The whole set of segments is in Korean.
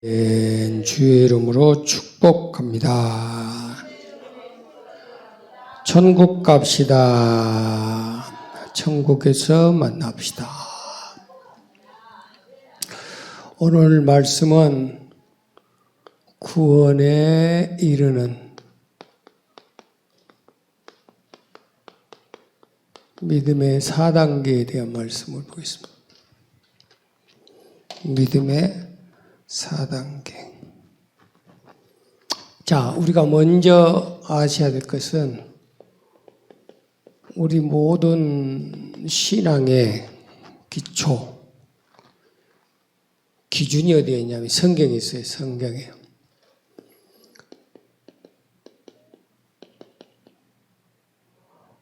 주의 이름으로 축복합니다. 천국 갑시다. 천국에서 만납시다. 오늘 말씀은 구원에 이르는 믿음의 4단계에 대한 말씀을 보겠습니다. 믿음의 4단계. 자, 우리가 먼저 아셔야 될 것은 우리 모든 신앙의 기초, 기준이 어디에 있냐면 성경에 있어요. 성경에.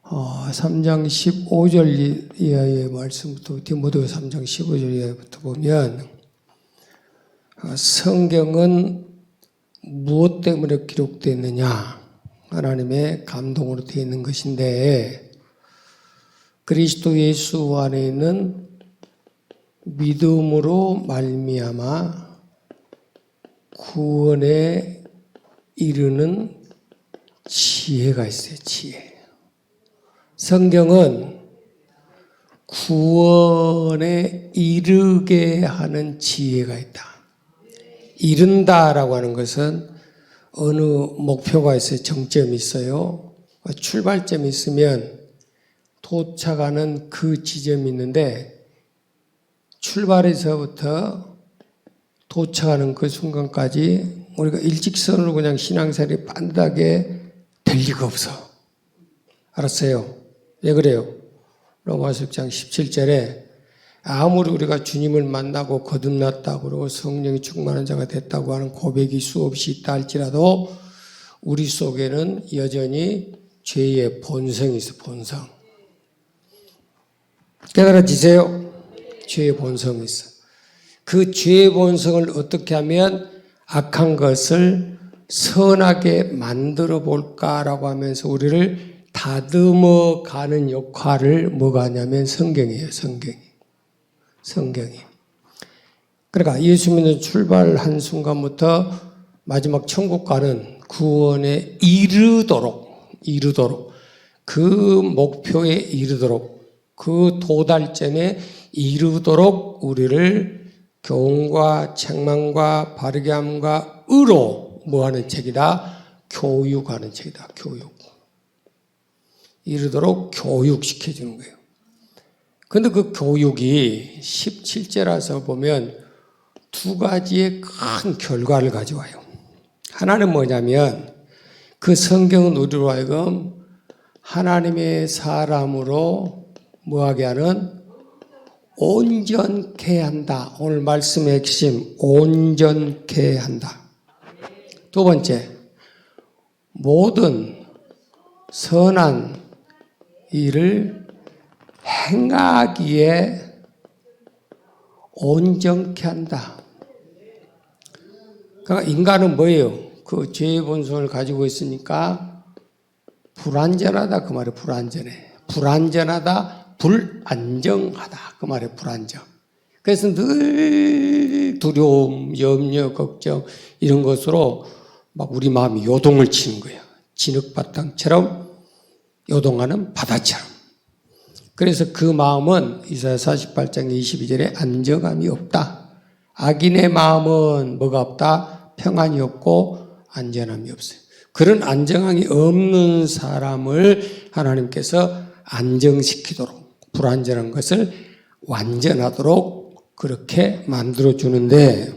어, 3장 15절 이하의 말씀부터 디모데 3장 15절 이하부터 보면 성경은 무엇 때문에 기록되느냐? 하나님의 감동으로 되어 있는 것인데 그리스도 예수 안에 있는 믿음으로 말미암아 구원에 이르는 지혜가 있어요. 지혜. 성경은 구원에 이르게 하는 지혜가 있다. 이른다라고 하는 것은 어느 목표가 있어요. 정점이 있어요. 출발점이 있으면 도착하는 그 지점이 있는데 출발에서부터 도착하는 그 순간까지 우리가 일직선으로 그냥 신앙생활이 반듯하게 될 리가 없어. 알았어요? 왜 그래요? 로마서 6장 17절에 아무리 우리가 주님을 만나고 거듭났다고 그러고 성령이 충만한 자가 됐다고 하는 고백이 수없이 있다 할지라도 우리 속에는 여전히 죄의 본성이 있어. 본성. 깨달아지세요? 죄의 본성이 있어. 그 죄의 본성을 어떻게 하면 악한 것을 선하게 만들어 볼까라고 하면서 우리를 다듬어 가는 역할을 뭐가 하냐면 성경이에요. 성경이. 그러니까 예수 믿는 출발한 순간부터 마지막 천국 가는 구원에 이르도록 그 목표에 이르도록 그 도달점에 이르도록 우리를 교훈과 책망과 바르게 함과 의로 뭐하는 책이다? 교육하는 책이다. 교육. 이르도록 교육시켜주는 거예요. 그런데 그 교육이 17제라서 보면 두 가지의 큰 결과를 가져와요. 하나는 뭐냐면 그 성경은 우리로 하여금 하나님의 사람으로 뭐하게 하는 온전케 한다. 오늘 말씀의 핵심 온전케 한다. 두 번째, 모든 선한 일을 행하기에 온전케 한다. 그러니까 인간은 뭐예요? 그 죄의 본성을 가지고 있으니까 불완전하다 그 말이 불완전해. 불완전하다, 불안정하다 그 말이 불안정. 그래서 늘 두려움, 염려, 걱정 이런 것으로 막 우리 마음이 요동을 치는 거예요. 진흙바탕처럼 요동하는 바다처럼. 그래서 그 마음은 이사야 48장 22절에 안정함이 없다. 악인의 마음은 뭐가 없다? 평안이 없고 안전함이 없어요. 그런 안정함이 없는 사람을 하나님께서 안정시키도록 불안전한 것을 완전하도록 그렇게 만들어주는데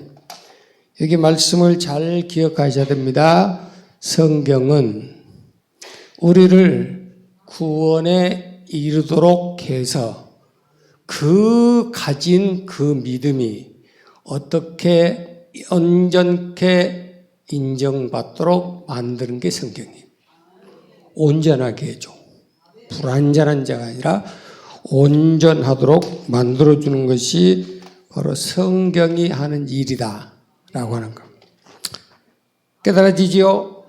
여기 말씀을 잘 기억하셔야 됩니다. 성경은 우리를 구원에 이르도록 해서 그 가진 그 믿음이 어떻게 온전케 인정받도록 만드는 게 성경이에요. 온전하게 해줘. 불완전한 자가 아니라 온전하도록 만들어주는 것이 바로 성경이 하는 일이다 라고 하는 것. 깨달아지지요?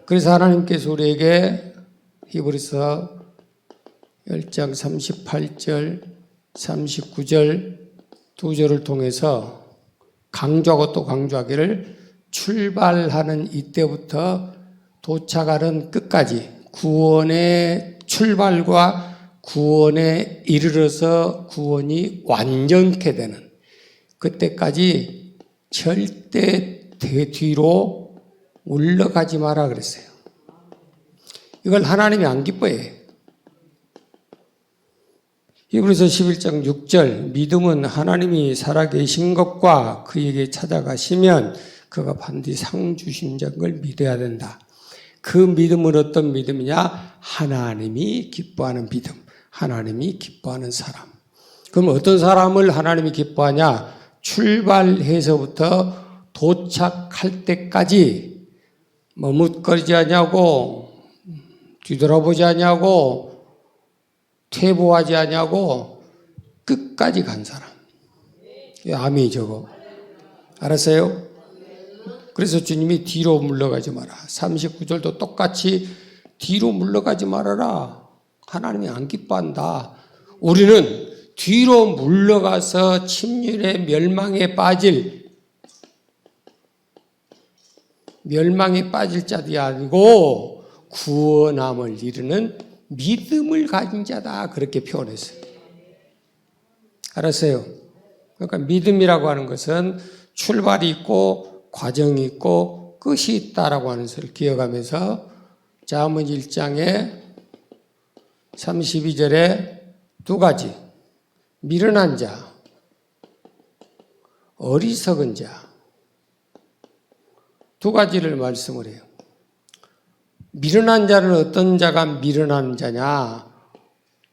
그래서 하나님께서 우리에게 히브리서 10장 38절, 39절 두 절을 통해서 강조하고 또 강조하기를 출발하는 이때부터 도착하는 끝까지 구원의 출발과 구원에 이르러서 구원이 완전케 되는 그때까지 절대 뒤로 물러가지 마라 그랬어요. 이걸 하나님이 안 기뻐해요. 히브리서 11장 6절 믿음은 하나님이 살아계신 것과 그에게 찾아가시면 그가 반드시 상 주신다는 걸 믿어야 된다. 그 믿음은 어떤 믿음이냐? 하나님이 기뻐하는 믿음. 하나님이 기뻐하는 사람. 그럼 어떤 사람을 하나님이 기뻐하냐? 출발해서부터 도착할 때까지 머뭇거리지 않냐고, 뒤돌아보지 않냐고, 퇴보하지 않냐고 끝까지 간 사람. 아미 저거. 알았어요? 그래서 주님이 뒤로 물러가지 마라. 39절도 똑같이 뒤로 물러가지 말아라. 하나님이 안 기뻐한다. 우리는 뒤로 물러가서 침륜의 멸망에 빠질 자들이 아니고 구원함을 이루는 믿음을 가진 자다. 그렇게 표현했어요. 알았어요? 그러니까 믿음이라고 하는 것은 출발이 있고 과정이 있고 끝이 있다라고 하는 것을 기억하면서 잠언 1장에 32절에 두 가지 미련한 자, 어리석은 자 두 가지를 말씀을 해요. 미련한 자는 어떤 자가 미련한 자냐?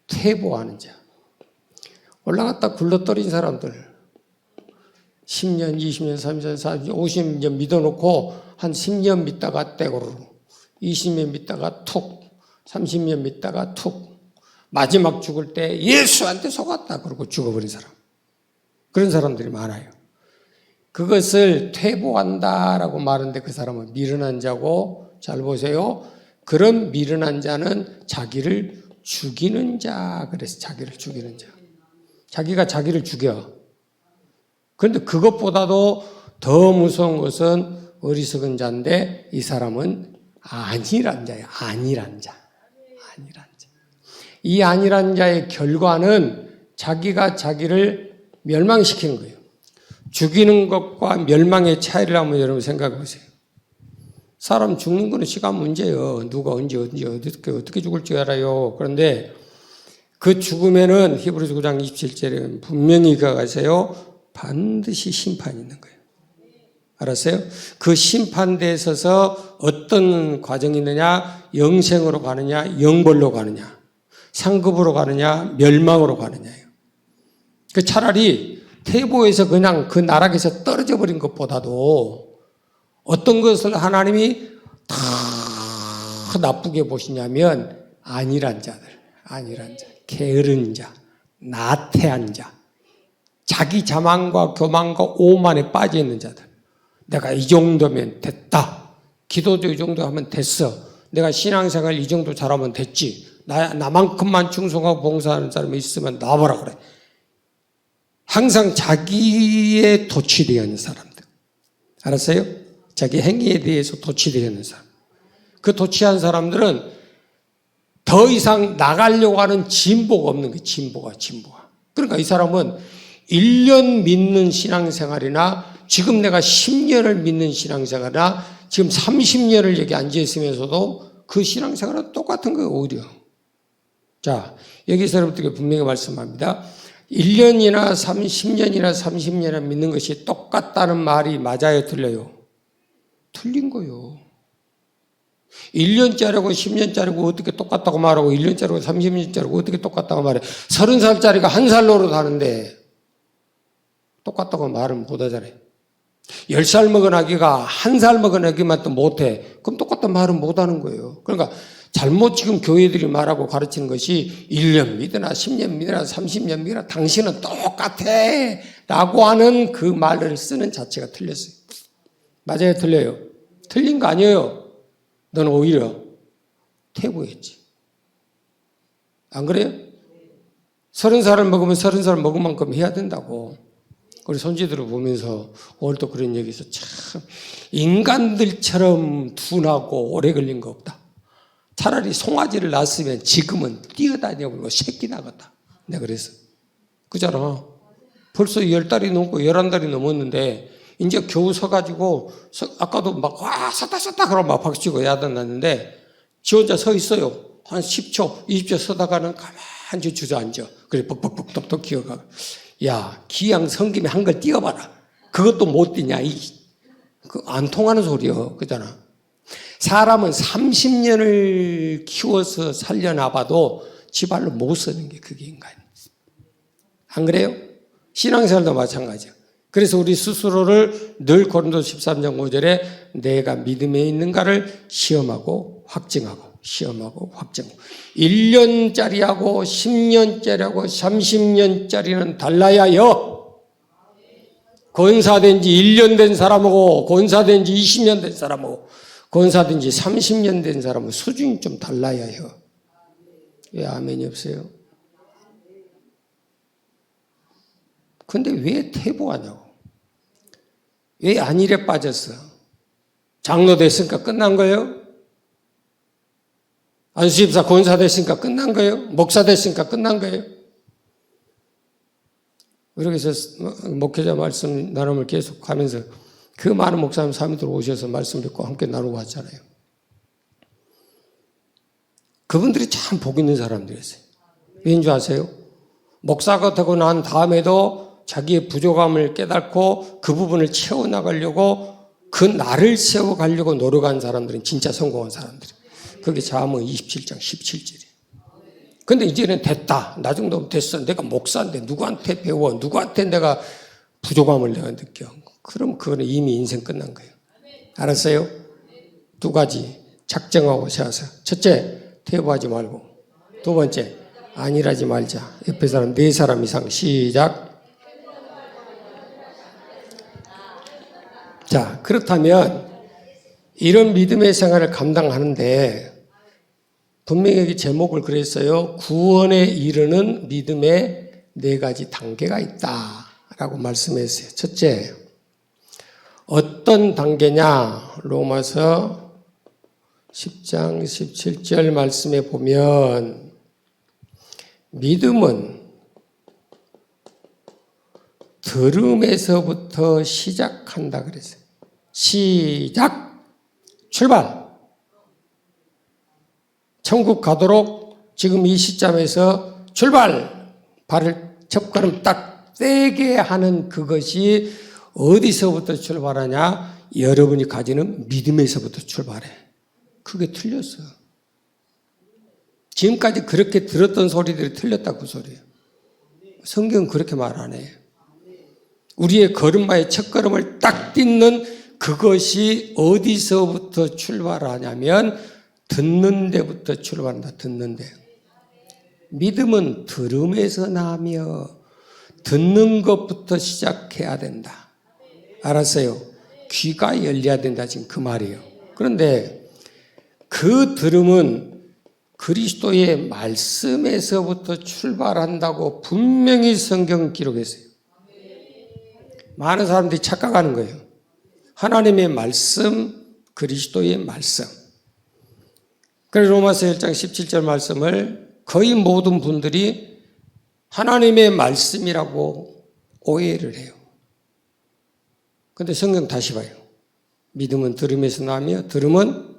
퇴보하는 자. 올라갔다 굴러떨인 사람들 10년, 20년, 30년, 40년, 50년 믿어놓고 한 10년 믿다가 떼고르 20년 믿다가 툭 30년 믿다가 툭 마지막 죽을 때 예수한테 속았다 그러고 죽어버린 사람. 그런 사람들이 많아요. 그것을 퇴보한다라고 말하는데 그 사람은 미련한 자고 잘 보세요. 그런 미련한 자는 자기를 죽이는 자. 그래서 자기를 죽이는 자. 자기가 자기를 죽여. 그런데 그것보다도 더 무서운 것은 어리석은 자인데 이 사람은 안일한 자예요. 안일한 자. 안일한 자. 이 안일한 자의 결과는 자기가 자기를 멸망시키는 거예요. 죽이는 것과 멸망의 차이를 한번 여러분 생각해 보세요. 사람 죽는 거는 시간 문제예요. 누가 언제 어떻게 죽을지 알아요. 그런데 그 죽음에는 히브리서 9장 27절에 분명히 가세요. 반드시 심판이 있는 거예요. 알았어요? 그 심판대에 서서 어떤 과정이 있느냐? 영생으로 가느냐? 영벌로 가느냐? 상급으로 가느냐? 멸망으로 가느냐예요. 그 차라리 태보에서 그냥 그 나락에서 떨어져 버린 것보다도 어떤 것을 하나님이 다 나쁘게 보시냐면 안일한 자들, 안일한 자, 게으른 자, 나태한 자, 자기 자만과 교만과 오만에 빠져 있는 자들. 내가 이 정도면 됐다. 기도도 이 정도 하면 됐어. 내가 신앙생활 이 정도 잘하면 됐지. 나만큼만 충성하고 봉사하는 사람이 있으면 나와보라 그래. 항상 자기에 도취되어 있는 사람들. 알았어요? 자기 행위에 대해서 도취되어 있는 사람. 그 도취한 사람들은 더 이상 나가려고 하는 진보가 없는 거예요. 진보가. 그러니까 이 사람은 1년 믿는 신앙생활이나 지금 내가 10년을 믿는 신앙생활이나 지금 30년을 여기 앉아있으면서도 그 신앙생활은 똑같은 거예요. 오히려. 자, 여기서 여러분들께 분명히 말씀합니다. 1년이나 10년이나 30년이나 믿는 것이 똑같다는 말이 맞아요? 틀려요? 틀린 거예요. 1년짜리고 10년짜리고 어떻게 똑같다고 말하고 1년짜리고 30년짜리고 어떻게 똑같다고 말해. 30살짜리가 한 살 노릇하는데 똑같다고 말은 못하잖아요. 10살 먹은 아기가 한 살 먹은 아기만 또 못해. 그럼 똑같다는 말은 못하는 거예요. 그러니까 잘못 지금 교회들이 말하고 가르치는 것이 1년 믿으나 10년 믿으나 30년 믿으나 당신은 똑같아 라고 하는 그 말을 쓰는 자체가 틀렸어요. 맞아요? 틀려요? 틀린 거 아니에요. 너는 오히려 퇴보했지. 안 그래요? 30살을 먹으면 30살 먹은 만큼 해야 된다고. 우리 손지들을 보면서 오늘도 그런 얘기에서 참 인간들처럼 둔하고 오래 걸린 거 없다. 차라리 송아지를 낳았으면 지금은 뛰어다녀보고 새끼 나갔다. 내가 그래서. 그잖아. 벌써 10달이 넘고 11달이 넘었는데 이제 겨우 서가지고 아까도 막 와 섰다 그러면 막 박수치고 야단났는데 지 혼자 서 있어요. 한 10초 20초 서다가는 가만히 주저앉아. 그래 뻑뻑뻑 똑똑 기어가. 야 기양 성김에 한 걸 띄워봐라. 그것도 못 뛰냐. 안 통하는 소리요. 그잖아. 사람은 30년을 키워서 살려놔봐도 지 발로 못 서는 게 그게 인간이에요. 안 그래요? 신앙생활도 마찬가지야. 그래서 우리 스스로를 늘 고린도서 13장 5절에 내가 믿음에 있는가를 시험하고 확증하고 시험하고 확증하고 1년짜리하고 10년짜리하고 30년짜리는 달라야요. 권사된 지 1년 된 사람하고 권사된 지 20년 된 사람하고 권사된 지 30년 된 사람은 수준이 좀 달라야 해요. 왜 아멘이 없어요? 근데 왜 퇴보하냐고. 왜 안일에 빠졌어? 장로 됐으니까 끝난 거예요? 안수집사 권사 됐으니까 끝난 거예요? 목사 됐으니까 끝난 거예요? 그래서 목회자 말씀 나눔을 계속 하면서 그 많은 목사님 사모님들 오셔서 말씀 듣고 함께 나누고 왔잖아요. 그분들이 참 복 있는 사람들이었어요. 왠지 아세요? 목사가 되고 난 다음에도 자기의 부족함을 깨닫고 그 부분을 채워나가려고 그 날을 세워가려고 노력한 사람들은 진짜 성공한 사람들이에요. 그게 잠언 27장 17절이에요. 근데 이제는 됐다. 나 정도면 됐어. 내가 목사인데 누구한테 배워. 누구한테 내가 부족함을 내가 느껴. 그럼 그거는 이미 인생 끝난 거예요. 알았어요? 두 가지 작정하고 세워서. 첫째, 퇴보하지 말고. 두 번째, 안일하지 말자. 옆에 사람 4사람 이상 시작. 자, 그렇다면 이런 믿음의 생활을 감당하는데 분명히 여기 제목을 그랬어요. 구원에 이르는 믿음의 4가지 단계가 있다라고 말씀했어요. 첫째, 어떤 단계냐? 로마서 10장 17절 말씀에 보면 믿음은 들음에서부터 시작한다 그랬어요. 시작! 출발! 천국 가도록 지금 이 시점에서 출발! 발을 첫걸음 딱 떼게 하는 그것이 어디서부터 출발하냐? 여러분이 가지는 믿음에서부터 출발해. 그게 틀렸어. 지금까지 그렇게 들었던 소리들이 틀렸다 그 소리예요. 성경은 그렇게 말 안 해요. 우리의 걸음마의 첫걸음을 딱 딛는 그것이 어디서부터 출발하냐면 듣는 데부터 출발한다. 듣는 데. 믿음은 들음에서 나며 듣는 것부터 시작해야 된다. 알았어요? 귀가 열려야 된다. 지금 그 말이에요. 그런데 그 들음은 그리스도의 말씀에서부터 출발한다고 분명히 성경은 기록했어요. 많은 사람들이 착각하는 거예요. 하나님의 말씀, 그리스도의 말씀. 그래서 로마서 1장 17절 말씀을 거의 모든 분들이 하나님의 말씀이라고 오해를 해요. 그런데 성경 다시 봐요. 믿음은 들음에서 나며 들음은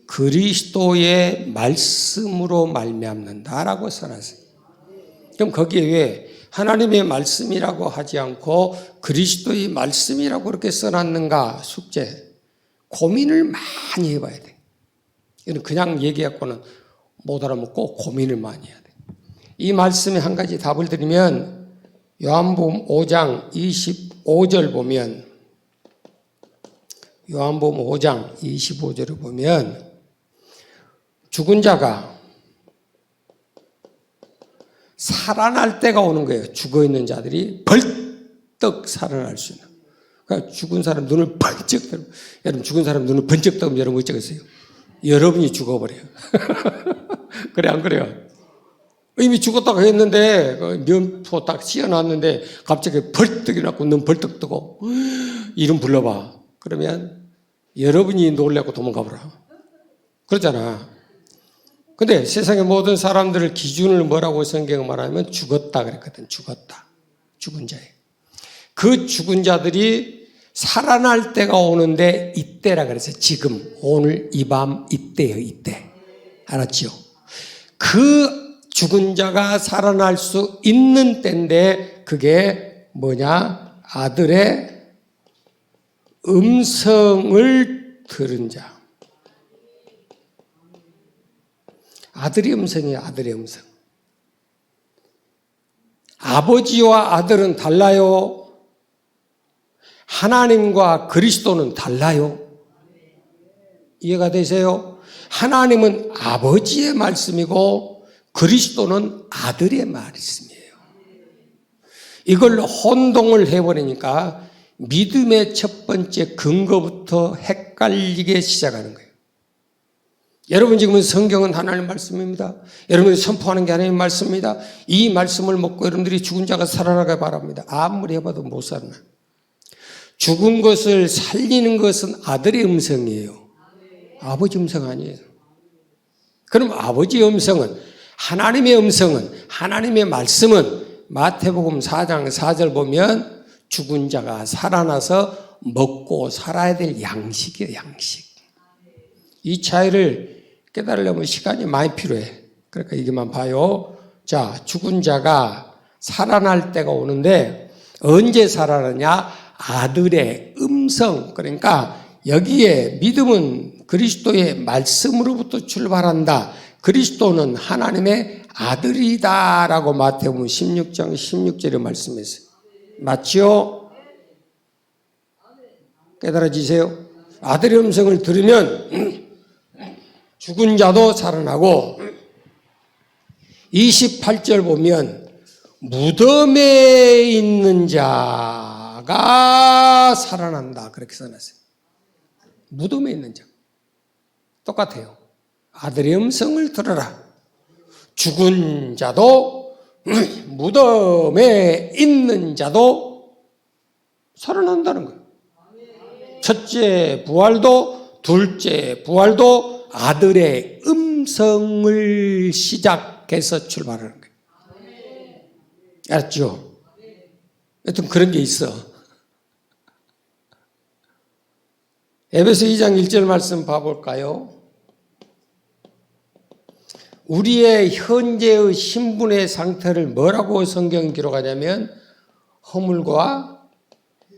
그리스도의 말씀으로 말미암는다라고 써놨어요. 그럼 거기에 왜 하나님의 말씀이라고 하지 않고 그리스도의 말씀이라고 그렇게 써놨는가? 숙제. 고민을 많이 해봐야 돼. 이건 그냥 얘기하고는 못 알아먹고 고민을 많이 해야 돼. 이 말씀에 한 가지 답을 드리면 요한복음 5장 25절 보면 요한복음 5장 25절을 보면 죽은 자가 살아날 때가 오는 거예요. 죽어있는 자들이 벌떡 살아날 수 있는. 그러니까 죽은 사람 눈을 번쩍 뜨고, 여러분 죽은 사람 눈을 번쩍 뜨면 여러분 어쩌겠어요? 여러분이 죽어버려요. 그래 안 그래요? 이미 죽었다고 했는데 면포 딱 씌워놨는데 갑자기 벌떡 일어나고 눈 벌떡 뜨고 이름 불러봐. 그러면 여러분이 놀라고 도망가보라. 그러잖아. 근데 세상의 모든 사람들을 기준을 뭐라고 성경을 말하면 죽었다 그랬거든. 죽었다. 죽은 자예요. 그 죽은 자들이 살아날 때가 오는데 이때라 그래서 지금 오늘 이 밤 이때요. 이때. 알았죠? 그 죽은 자가 살아날 수 있는 때인데 그게 뭐냐? 아들의 음성을 들은 자. 아들의 음성이에요. 아들의 음성. 아버지와 아들은 달라요. 하나님과 그리스도는 달라요. 이해가 되세요? 하나님은 아버지의 말씀이고 그리스도는 아들의 말씀이에요. 이걸 혼동을 해버리니까 믿음의 첫 번째 근거부터 헷갈리게 시작하는 거예요. 여러분 지금은 성경은 하나님의 말씀입니다. 여러분이 선포하는 게 하나님의 말씀입니다. 이 말씀을 먹고 여러분들이 죽은 자가 살아나게 바랍니다. 아무리 해봐도 못 살아나. 죽은 것을 살리는 것은 아들의 음성이에요. 아버지 음성 아니에요. 그럼 아버지의 음성은 하나님의 음성은 하나님의 말씀은 마태복음 4장 4절 보면 죽은 자가 살아나서 먹고 살아야 될 양식이에요. 양식. 이 차이를 깨달으려면 시간이 많이 필요해. 그러니까 이게만 봐요. 자, 죽은 자가 살아날 때가 오는데 언제 살아나냐? 아들의 음성. 그러니까 여기에 믿음은 그리스도의 말씀으로부터 출발한다. 그리스도는 하나님의 아들이다라고 마태복음 16장 16절에 말씀했어요. 맞죠? 깨달아지세요? 아들의 음성을 들으면 죽은 자도 살아나고 28절 보면 무덤에 있는 자가 살아난다. 그렇게 써놨어요. 무덤에 있는 자. 똑같아요. 아들의 음성을 들어라. 죽은 자도 무덤에 있는 자도 살아난다는 거예요. 첫째 부활도 둘째 부활도 아들의 음성을 시작해서 출발하는 거예요. 알았죠? 하여튼 그런 게 있어. 에베소 2장 1절 말씀 봐볼까요? 우리의 현재의 신분의 상태를 뭐라고 성경이 기록하냐면 허물과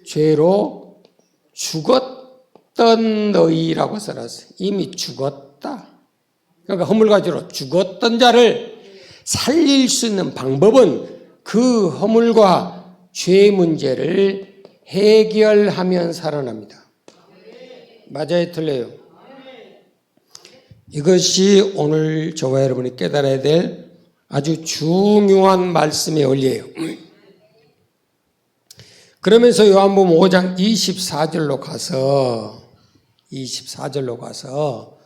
죄로 죽었던 너희라고 써놨어요. 이미 죽었다. 그러니까 허물과 죄로 죽었던 자를 살릴 수 있는 방법은 그 허물과 죄 문제를 해결하면 살아납니다. 맞아요, 틀려요? 이것이 오늘 저와 여러분이 깨달아야 될 아주 중요한 말씀의 원리예요. 그러면서 요한복음 5장 24절로 가서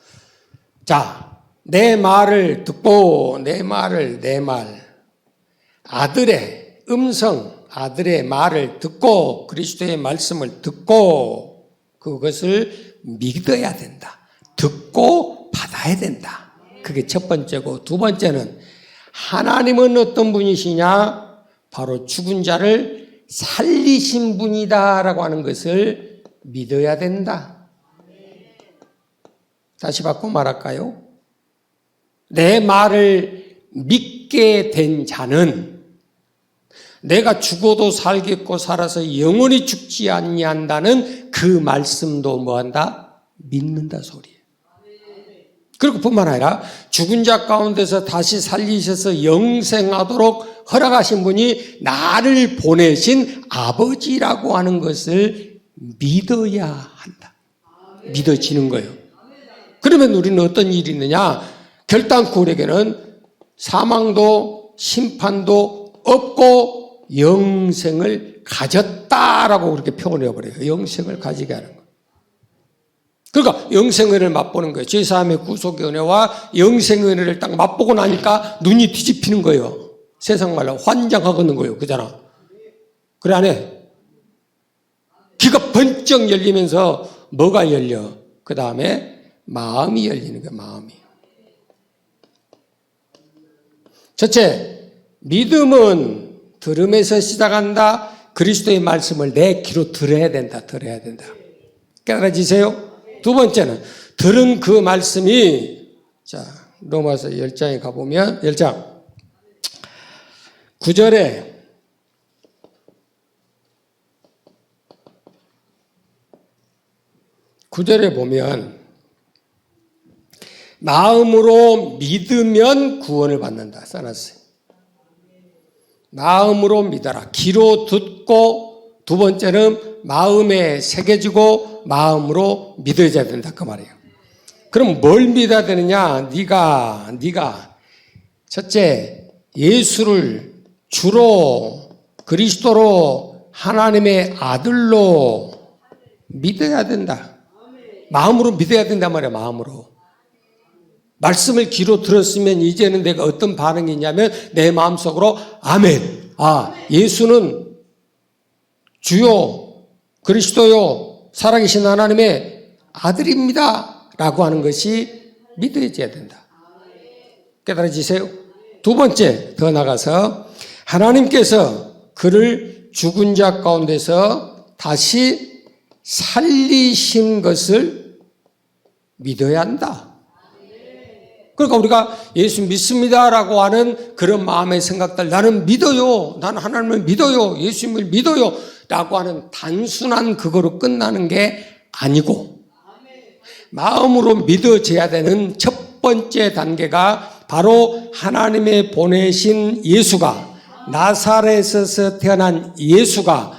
자, 내 말을 듣고 내 말 아들의 음성, 아들의 말을 듣고 그리스도의 말씀을 듣고 그것을 믿어야 된다. 듣고 받아야 된다. 그게 첫 번째고 두 번째는 하나님은 어떤 분이시냐? 바로 죽은 자를 살리신 분이다라고 하는 것을 믿어야 된다. 다시 바꿔 말할까요? 내 말을 믿게 된 자는 내가 죽어도 살겠고 살아서 영원히 죽지 아니한다는 그 말씀도 뭐한다? 믿는다 소리예요. 그리고 뿐만 아니라 죽은 자 가운데서 다시 살리셔서 영생하도록 허락하신 분이 나를 보내신 아버지라고 하는 것을 믿어야 한다. 믿어지는 거예요. 그러면 우리는 어떤 일이 있느냐? 결단코 우리에게는 사망도 심판도 없고 영생을 가졌다라고 그렇게 표현해 버려요. 영생을 가지게 하는 거. 그러니까 영생의 은혜를 맛보는 거예요. 죄사함의 구속의 은혜와 영생의 은혜를 딱 맛보고 나니까 눈이 뒤집히는 거예요. 세상 말로 환장하고는 거예요. 그잖아. 그래 안 해? 귀가 번쩍 열리면서 뭐가 열려? 그 다음에 마음이 열리는 거예요. 마음이. 첫째, 믿음은 들음에서 시작한다. 그리스도의 말씀을 내 귀로 들어야 된다. 들어야 된다. 깨달아지세요? 두 번째는 들은 그 말씀이, 자, 로마서 10장에 가보면 10장 9절에 보면 마음으로 믿으면 구원을 받는다 써놨어요. 마음으로 믿어라. 귀로 듣고, 두 번째는 마음에 새겨지고 마음으로 믿어야 된다 그 말이에요. 그럼 뭘 믿어야 되느냐? 네가 첫째, 예수를 주로 그리스도로 하나님의 아들로 믿어야 된다. 마음으로 믿어야 된단 말이야. 마음으로. 말씀을 귀로 들었으면 이제는 내가 어떤 반응이 있냐면 내 마음속으로 아멘. 아, 예수는 주요 그리스도요 살아계신 하나님의 아들입니다 라고 하는 것이 믿어져야 된다. 깨달아지세요? 두 번째 더 나가서 하나님께서 그를 죽은 자 가운데서 다시 살리신 것을 믿어야 한다. 그러니까 우리가 예수 믿습니다라고 하는 그런 마음의 생각들, 나는 믿어요, 나는 하나님을 믿어요, 예수님을 믿어요 라고 하는 단순한 그거로 끝나는 게 아니고 마음으로 믿어져야 되는 첫 번째 단계가 바로 하나님의 보내신 예수가, 나사렛에서 태어난 예수가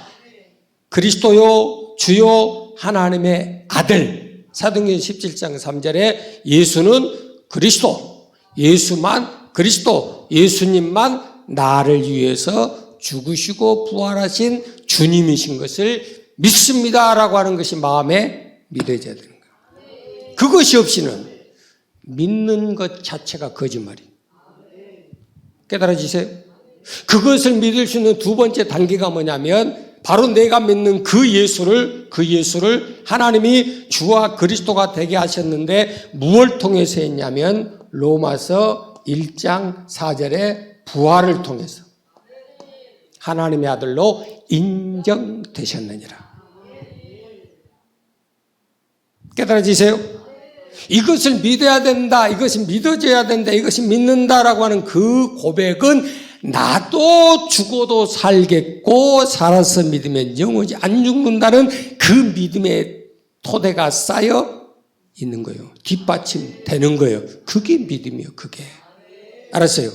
그리스도요 주요 하나님의 아들, 사도행전 17장 3절에 예수는 그리스도, 예수만 그리스도, 예수님만 나를 위해서 죽으시고 부활하신 주님이신 것을 믿습니다라고 하는 것이 마음에 믿어져야 되는 거예요. 그것이 없이는 믿는 것 자체가 거짓말이에요. 깨달아지세요? 그것을 믿을 수 있는 두 번째 단계가 뭐냐면 바로 내가 믿는 그 예수를 하나님이 주와 그리스도가 되게 하셨는데 무엇을 통해서 했냐면 로마서 1장 4절에 부활을 통해서 하나님의 아들로 인정되셨느니라. 깨달아지세요? 이것을 믿어야 된다, 이것이 믿어져야 된다, 이것이 믿는다라고 하는 그 고백은 나도 죽어도 살겠고 살아서 믿으면 영원히 안 죽는다는 그 믿음의 토대가 쌓여 있는 거예요. 뒷받침 되는 거예요. 그게 믿음이에요. 그게. 알았어요?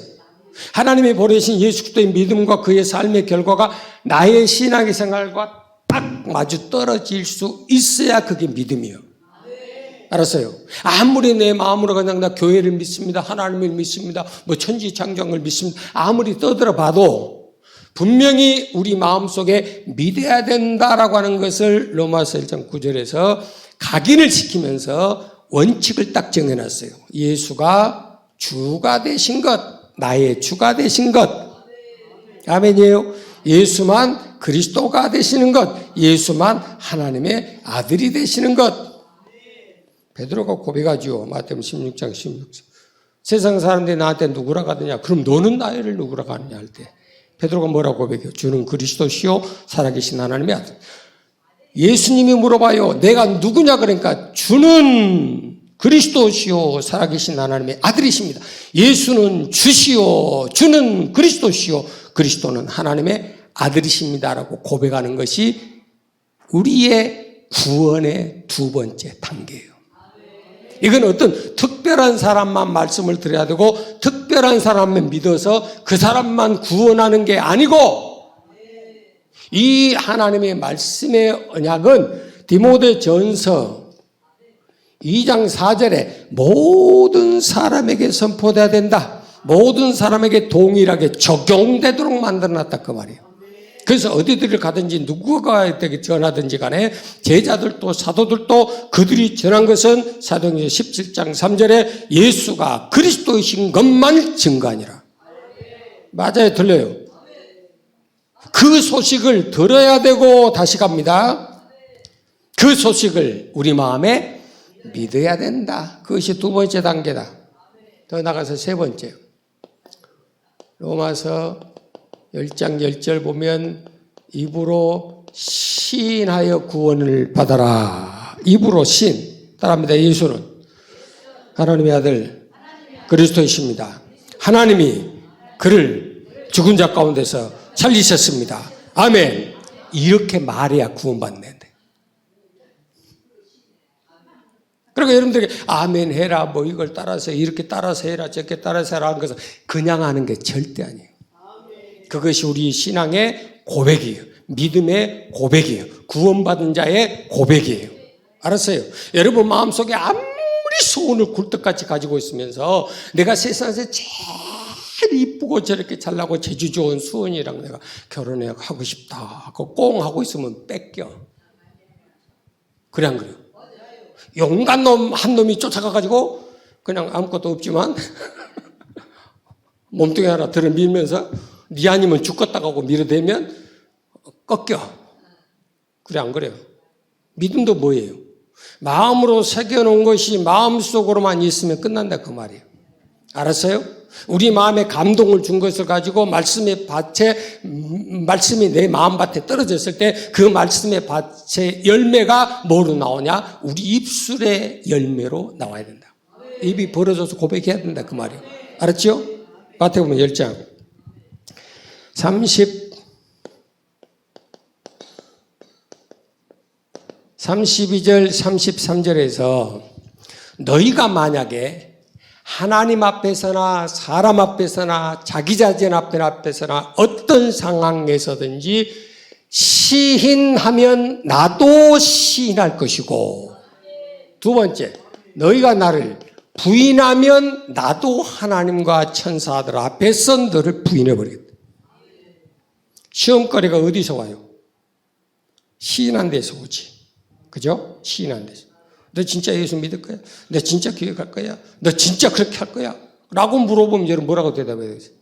하나님이 보내신 예수 그리스도의 믿음과 그의 삶의 결과가 나의 신앙의 생활과 딱 마주 떨어질 수 있어야 그게 믿음이에요. 알았어요? 아무리 내 마음으로 그냥 나 교회를 믿습니다, 하나님을 믿습니다, 뭐 천지창조를 믿습니다, 아무리 떠들어 봐도 분명히 우리 마음속에 믿어야 된다라고 하는 것을 로마서 1장 9절에서 각인을 시키면서 원칙을 딱 정해놨어요. 예수가 주가 되신 것, 나의 주가 되신 것. 아멘이에요. 예수만 그리스도가 되시는 것, 예수만 하나님의 아들이 되시는 것. 베드로가 고백하죠. 마태복음 16장 16절. 세상 사람들이 나한테 누구라고 하느냐? 그럼 너는 나를 누구라고 하느냐 할 때 베드로가 뭐라고 고백해요? 주는 그리스도시요 살아계신 하나님의 아들. 예수님이 물어봐요. 내가 누구냐? 그러니까 주는 그리스도시요 살아계신 하나님의 아들이십니다. 예수는 주시요, 주는 그리스도시요, 그리스도는 하나님의 아들이십니다라고 고백하는 것이 우리의 구원의 두 번째 단계예요. 이건 어떤 특별한 사람만 말씀을 드려야 되고 특별한 사람만 믿어서 그 사람만 구원하는 게 아니고 이 하나님의 말씀의 언약은 디모데전서 2장 4절에 모든 사람에게 선포돼야 된다. 모든 사람에게 동일하게 적용되도록 만들어놨다 그 말이에요. 그래서 어디들을 가든지 누구가 전하든지 간에 제자들도 사도들도 그들이 전한 것은 사도행전 17장 3절에 예수가 그리스도이신 것만 증거하니라. 맞아요, 들려요? 그 소식을 들어야 되고 다시 갑니다. 그 소식을 우리 마음에 믿어야 된다. 그것이 두 번째 단계다. 더 나가서 세 번째. 로마서 10장 10절 보면 입으로 시인하여 구원을 받아라. 입으로 시인. 따라합니다. 예수는 하나님의 아들 그리스도이십니다. 하나님이 그를 죽은 자 가운데서 살리셨습니다. 아멘. 이렇게 말해야 구원받는데. 그러니까 여러분들이 아멘 해라, 뭐 이걸 따라서 이렇게 따라서 해라, 저렇게 따라서 해라 하는 것은 그냥 하는 게 절대 아니에요. 그것이 우리 신앙의 고백이에요. 믿음의 고백이에요. 구원받은 자의 고백이에요. 알았어요? 여러분 마음속에 아무리 소원을 굴뚝같이 가지고 있으면서 내가 세상에서 제일 이쁘고 저렇게 잘나고 재주 좋은 수원이랑 내가 결혼해 하고 싶다 하고 꽁 하고 있으면 뺏겨. 그래 안 그래요? 용간 놈 한 놈이 쫓아가가지고 그냥 아무것도 없지만 몸뚱이 하나 들어 밀면서 네 아니면 죽겠다고 하고 밀어대면 꺾여. 그래 안 그래요? 믿음도 뭐예요? 마음으로 새겨놓은 것이 마음속으로만 있으면 끝난다 그 말이에요. 알았어요? 우리 마음에 감동을 준 것을 가지고 말씀의 밭에 말씀이 내 마음밭에 떨어졌을 때 그 말씀의 밭의 열매가 뭐로 나오냐? 우리 입술의 열매로 나와야 된다. 입이 벌어져서 고백해야 된다 그 말이에요. 알았죠? 밭에 보면 10장 32절 33절에서 너희가 만약에 하나님 앞에서나 사람 앞에서나 자기 자신 앞에서나 어떤 상황에서든지 시인하면 나도 시인할 것이고, 두 번째, 너희가 나를 부인하면 나도 하나님과 천사들 앞에서 너를 부인해버리겠다. 시험거리가 어디서 와요? 시인한 데서 오지. 그죠? 시인한 데서. 너 진짜 예수 믿을 거야? 너 진짜 교회 갈 거야? 너 진짜 그렇게 할 거야? 라고 물어보면 여러분 뭐라고 대답해야 되겠어요?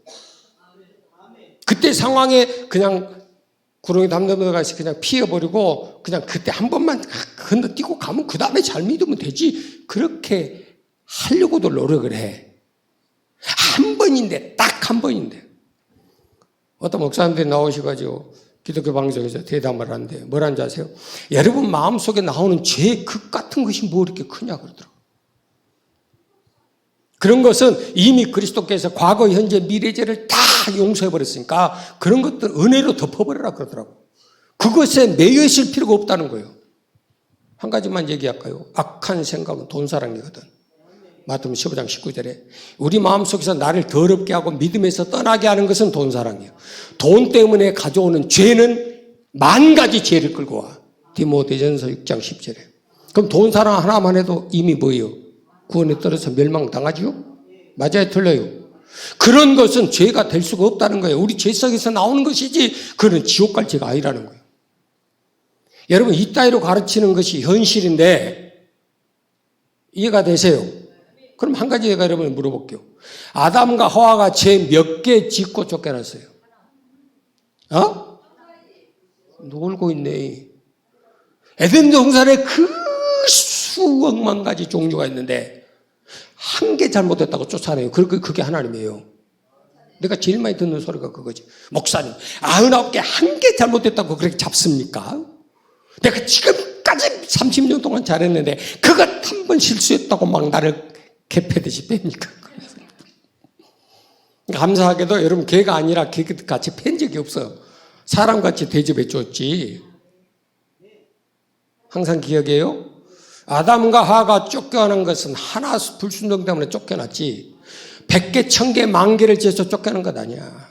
그때 상황에 그냥 구렁이 담넘어가서 그냥 피해버리고 그냥 그때 한 번만 건너뛰고 가면 그 다음에 잘 믿으면 되지. 그렇게 하려고도 노력을 해. 한 번인데, 딱 한 번인데. 어떤 목사님들이 나오셔가지고 기독교 방송에서 대담을 하는데 뭐라는지 아세요? 여러분 마음속에 나오는 죄의 극 같은 것이 뭐 이렇게 크냐 그러더라고요. 그런 것은 이미 그리스도께서 과거, 현재, 미래 죄를 다 용서해버렸으니까 그런 것들 은혜로 덮어버려라 그러더라고요. 그것에 매여 있을 필요가 없다는 거예요. 한 가지만 얘기할까요? 악한 생각은 돈사랑이거든. 마태복음 15장 19절에 우리 마음속에서 나를 더럽게 하고 믿음에서 떠나게 하는 것은 돈사랑이에요. 돈 때문에 가져오는 죄는 만 가지 죄를 끌고 와. 디모데전서 6장 10절에. 그럼 돈사랑 하나만 해도 이미 뭐예요? 구원에 떨어져 멸망당하지요? 맞아요? 틀려요? 그런 것은 죄가 될 수가 없다는 거예요. 우리 죄 속에서 나오는 것이지 그건 지옥 갈 죄가 아니라는 거예요. 여러분 이따위로 가르치는 것이 현실인데 이해가 되세요? 그럼 한 가지 제가 여러분을 물어볼게요. 아담과 하와가 죄 몇 개 짓고 쫓겨났어요? 놀고 있네. 에덴 동산에 그 수억만 가지 종류가 있는데 한 개 잘못했다고 쫓아내요. 그게 하나님이에요. 내가 제일 많이 듣는 소리가 그거지. 목사님, 99개 한 개 잘못했다고 그렇게 잡습니까? 내가 지금까지 30년 동안 잘했는데 그것 한 번 실수했다고 막 나를 개패듯이 뺍니까? 감사하게도 여러분 개가 아니라 개같이 팬 적이 없어요. 사람같이 대접해 줬지. 항상 기억해요. 아담과 하와가 쫓겨난 것은 하나 불순종 때문에 쫓겨났지 100개, 1000개, 10,000개를 지어서 쫓겨난 것 아니야.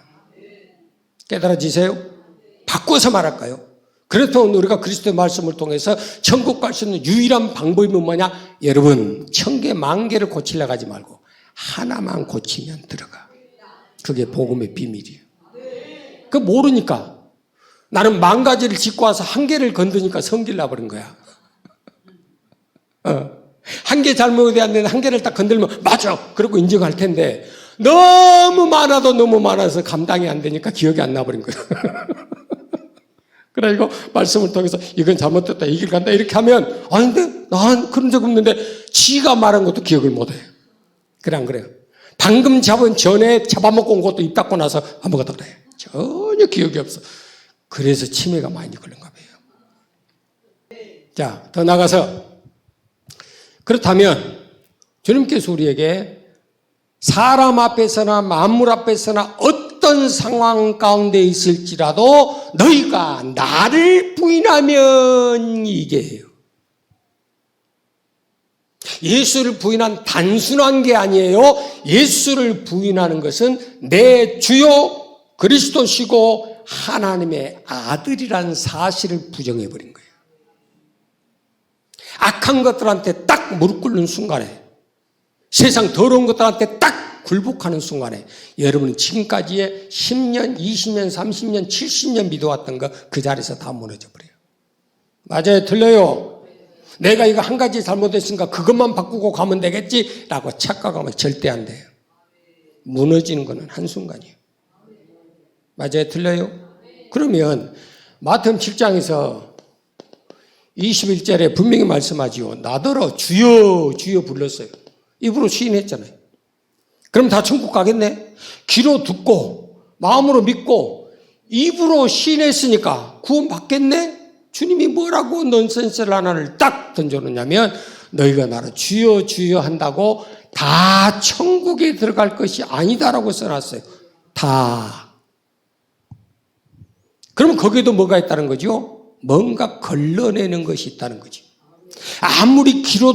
깨달아지세요? 바꿔서 말할까요? 그렇다면 우리가 그리스도의 말씀을 통해서 천국 갈 수 있는 유일한 방법이 뭐냐? 여러분 1000개, 10,000개를 고치려고 하지 말고 하나만 고치면 들어가. 그게 복음의 비밀이에요. 그거 모르니까 나는 10,000가지를 짓고 와서 한 개를 건드니까 성질 나버린 거야. 한 개 잘못이 안 되는 한 개를 딱 건들면 맞아! 그러고 인정할 텐데 너무 많아도 너무 많아서 감당이 안 되니까 기억이 안 나버린 거야. 그래가지고 말씀을 통해서 이건 잘못됐다, 이 길 간다 이렇게 하면 아닌데? 난 그런 적 없는데 지가 말한 것도 기억을 못해. 그래 안 그래요? 방금 잡은 전에 잡아먹고 온 것도 입 닫고 나서 안 먹었다 그래. 전혀 기억이 없어. 그래서 치매가 많이 걸린가 봐요. 자, 더 나가서 그렇다면 주님께서 우리에게 사람 앞에서나 만물 앞에서나 어떤 상황 가운데 있을지라도 너희가 나를 부인하면 이게 해요. 예수를 부인한 단순한 게 아니에요. 예수를 부인하는 것은 내 주요 그리스도시고 하나님의 아들이라는 사실을 부정해버린 거예요. 악한 것들한테 딱 무릎 꿇는 순간에, 세상 더러운 것들한테 딱 굴복하는 순간에 여러분은 지금까지의 10년, 20년, 30년, 70년 믿어왔던 거 그 자리에서 다 무너져 버려요. 맞아요? 틀려요? 내가 이거 한 가지 잘못했으니까 그것만 바꾸고 가면 되겠지라고 착각하면 절대 안 돼요. 무너지는 거는 한순간이에요. 맞아요? 틀려요? 그러면 마태복음 7장에서 21절에 분명히 말씀하지요. 나더러 주여 주여 불렀어요. 입으로 시인했잖아요. 그럼 다 천국 가겠네? 귀로 듣고 마음으로 믿고 입으로 시인했으니까 구원 받겠네? 주님이 뭐라고 넌센스를 하나를 딱 던져놓냐면 너희가 나를 주여 주여 한다고 다 천국에 들어갈 것이 아니다라고 써놨어요. 다. 그러면 거기에도 뭐가 있다는 거죠? 뭔가 걸러내는 것이 있다는 거지. 아무리 귀로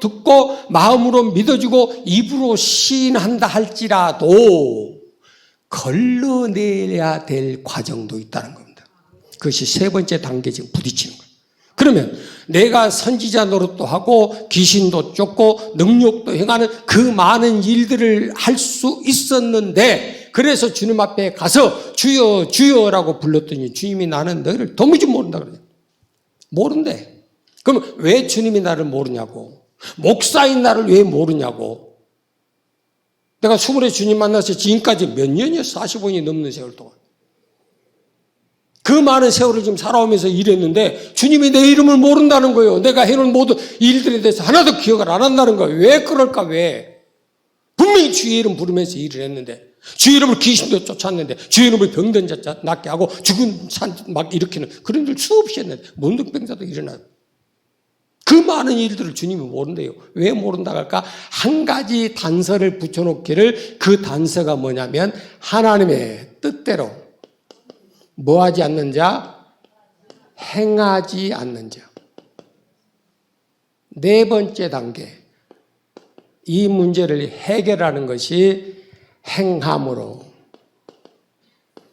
듣고 마음으로 믿어지고 입으로 시인한다 할지라도 걸러내야 될 과정도 있다는 겁니다. 그것이 세 번째 단계 지금 부딪히는 거예요. 그러면 내가 선지자 노릇도 하고 귀신도 쫓고 능력도 행하는 그 많은 일들을 할 수 있었는데 그래서 주님 앞에 가서 주여 주여라고 불렀더니 주님이 나는 너희를 도무지 모른다 그래요. 모른대. 그럼 왜 주님이 나를 모르냐고. 목사인 나를 왜 모르냐고. 내가 20에 주님 만나서 지금까지 몇 년이요? 45년이 넘는 세월 동안. 그 많은 세월을 지금 살아오면서 일했는데 주님이 내 이름을 모른다는 거예요. 내가 해놓은 모든 일들에 대해서 하나도 기억을 안 한다는 거예요. 왜 그럴까 왜. 분명히 주의 이름 부르면서 일을 했는데 주의 이름을 귀신도 쫓았는데 주의 이름을 병든 자 낫게 하고 죽은 산 막 일으키는 그런 일 수없이 했는데 문득병자도 일어나요. 그 많은 일들을 주님이 모른대요. 왜 모른다고 할까? 한 가지 단서를 붙여놓기를 그 단서가 뭐냐면 하나님의 뜻대로 뭐하지 않는 자? 행하지 않는 자. 네 번째 단계. 이 문제를 해결하는 것이 행함으로.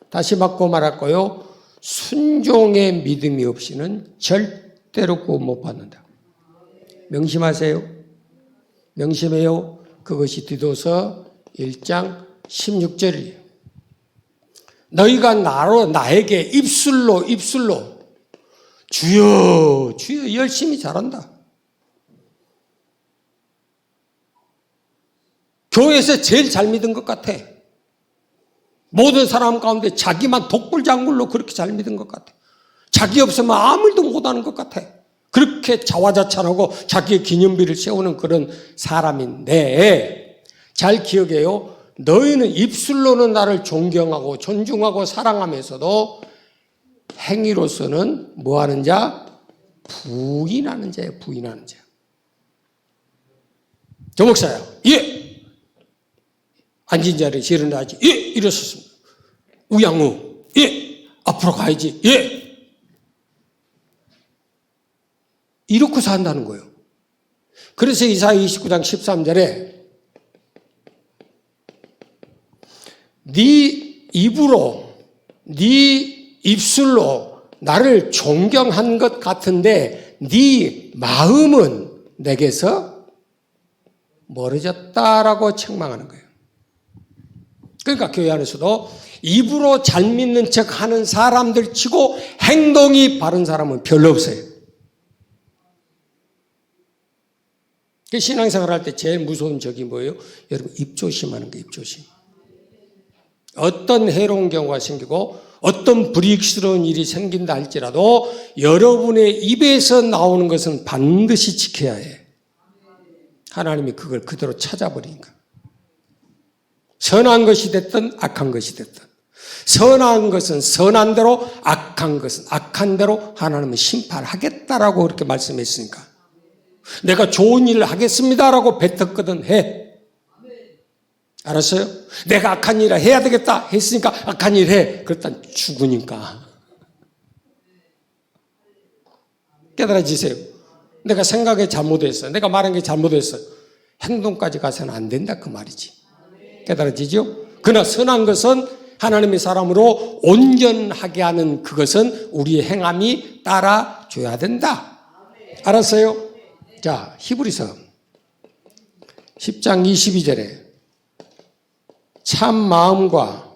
다시 바꿔 말할까요? 순종의 믿음이 없이는 절대로 구원 못 받는다. 명심하세요. 명심해요. 그것이 디도서 1장 16절이에요. 너희가 나에게 입술로 주여 주여 열심히 잘한다. 교회에서 제일 잘 믿은 것 같아. 모든 사람 가운데 자기만 독불장군로 그렇게 잘 믿은 것 같아. 자기 없으면 아무 일도 못하는 것 같아. 그렇게 자화자찬하고 자기의 기념비를 세우는 그런 사람인데 잘 기억해요. 너희는 입술로는 나를 존경하고 존중하고 사랑하면서도 행위로서는 뭐하는 자? 부인하는 자예요. 부인하는 자. 저 목사야. 예. 앉은 자리에서 일어나지. 예. 일어섰습니다. 우양우. 예. 앞으로 가야지. 예. 이렇게 산다는 거예요. 그래서 이사야 29장 13절에 네 입으로 네 입술로 나를 존경한 것 같은데 네 마음은 내게서 멀어졌다라고 책망하는 거예요. 그러니까 교회 안에서도 입으로 잘 믿는 척 하는 사람들 치고 행동이 바른 사람은 별로 없어요. 신앙생활 할 때 제일 무서운 적이 뭐예요? 여러분, 입조심하는 거예요. 입조심. 어떤 해로운 경우가 생기고 어떤 불이익스러운 일이 생긴다 할지라도 여러분의 입에서 나오는 것은 반드시 지켜야 해. 하나님이 그걸 그대로 찾아버리니까. 선한 것이 됐든 악한 것이 됐든, 선한 것은 선한 대로, 악한 것은 악한 대로 하나님은 심판하겠다라고 그렇게 말씀했으니까. 내가 좋은 일을 하겠습니다라고 뱉었거든 해. 알았어요? 내가 악한 일을 해야 되겠다 했으니까 악한 일 해. 그랬더니 죽으니까. 깨달아지세요? 내가 생각이 잘못했어. 내가 말한 게 잘못했어. 행동까지 가서는 안 된다 그 말이지. 깨달아지죠? 그러나 선한 것은 하나님의 사람으로 온전하게 하는 그것은 우리의 행함이 따라줘야 된다. 알았어요? 자, 히브리서 10장 22절에 참 마음과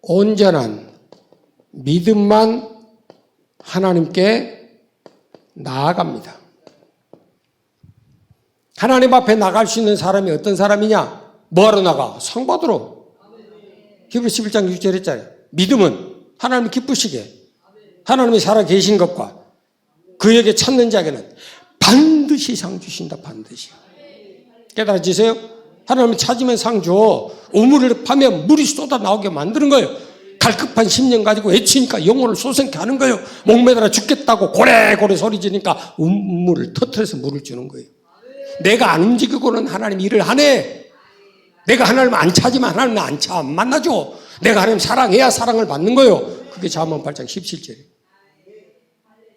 온전한 믿음만 하나님께 나아갑니다. 하나님 앞에 나갈 수 있는 사람이 어떤 사람이냐? 뭐하러 나가? 상 받으러. 히브리서 11장 6절 했잖아요. 믿음은 하나님이 기쁘시게 하나님이 살아계신 것과 그에게 찾는 자에게는 반드시 상 주신다. 반드시. 깨달아지세요? 하나님은 찾으면 상 줘. 우물을 파면 물이 쏟아 나오게 만드는 거예요. 갈급한 심령 가지고 애치니까 영혼을 솟게 하는 거예요. 목매달아 죽겠다고 고래고래 소리 지니까 우물을 터뜨려서 물을 주는 거예요. 내가 안 움직이고는 하나님 일을 하네. 내가 하나님을 안 찾으면 하나님은 안 만나줘. 내가 하나님 사랑해야 사랑을 받는 거예요. 그게 잠언 8장 17절이에요.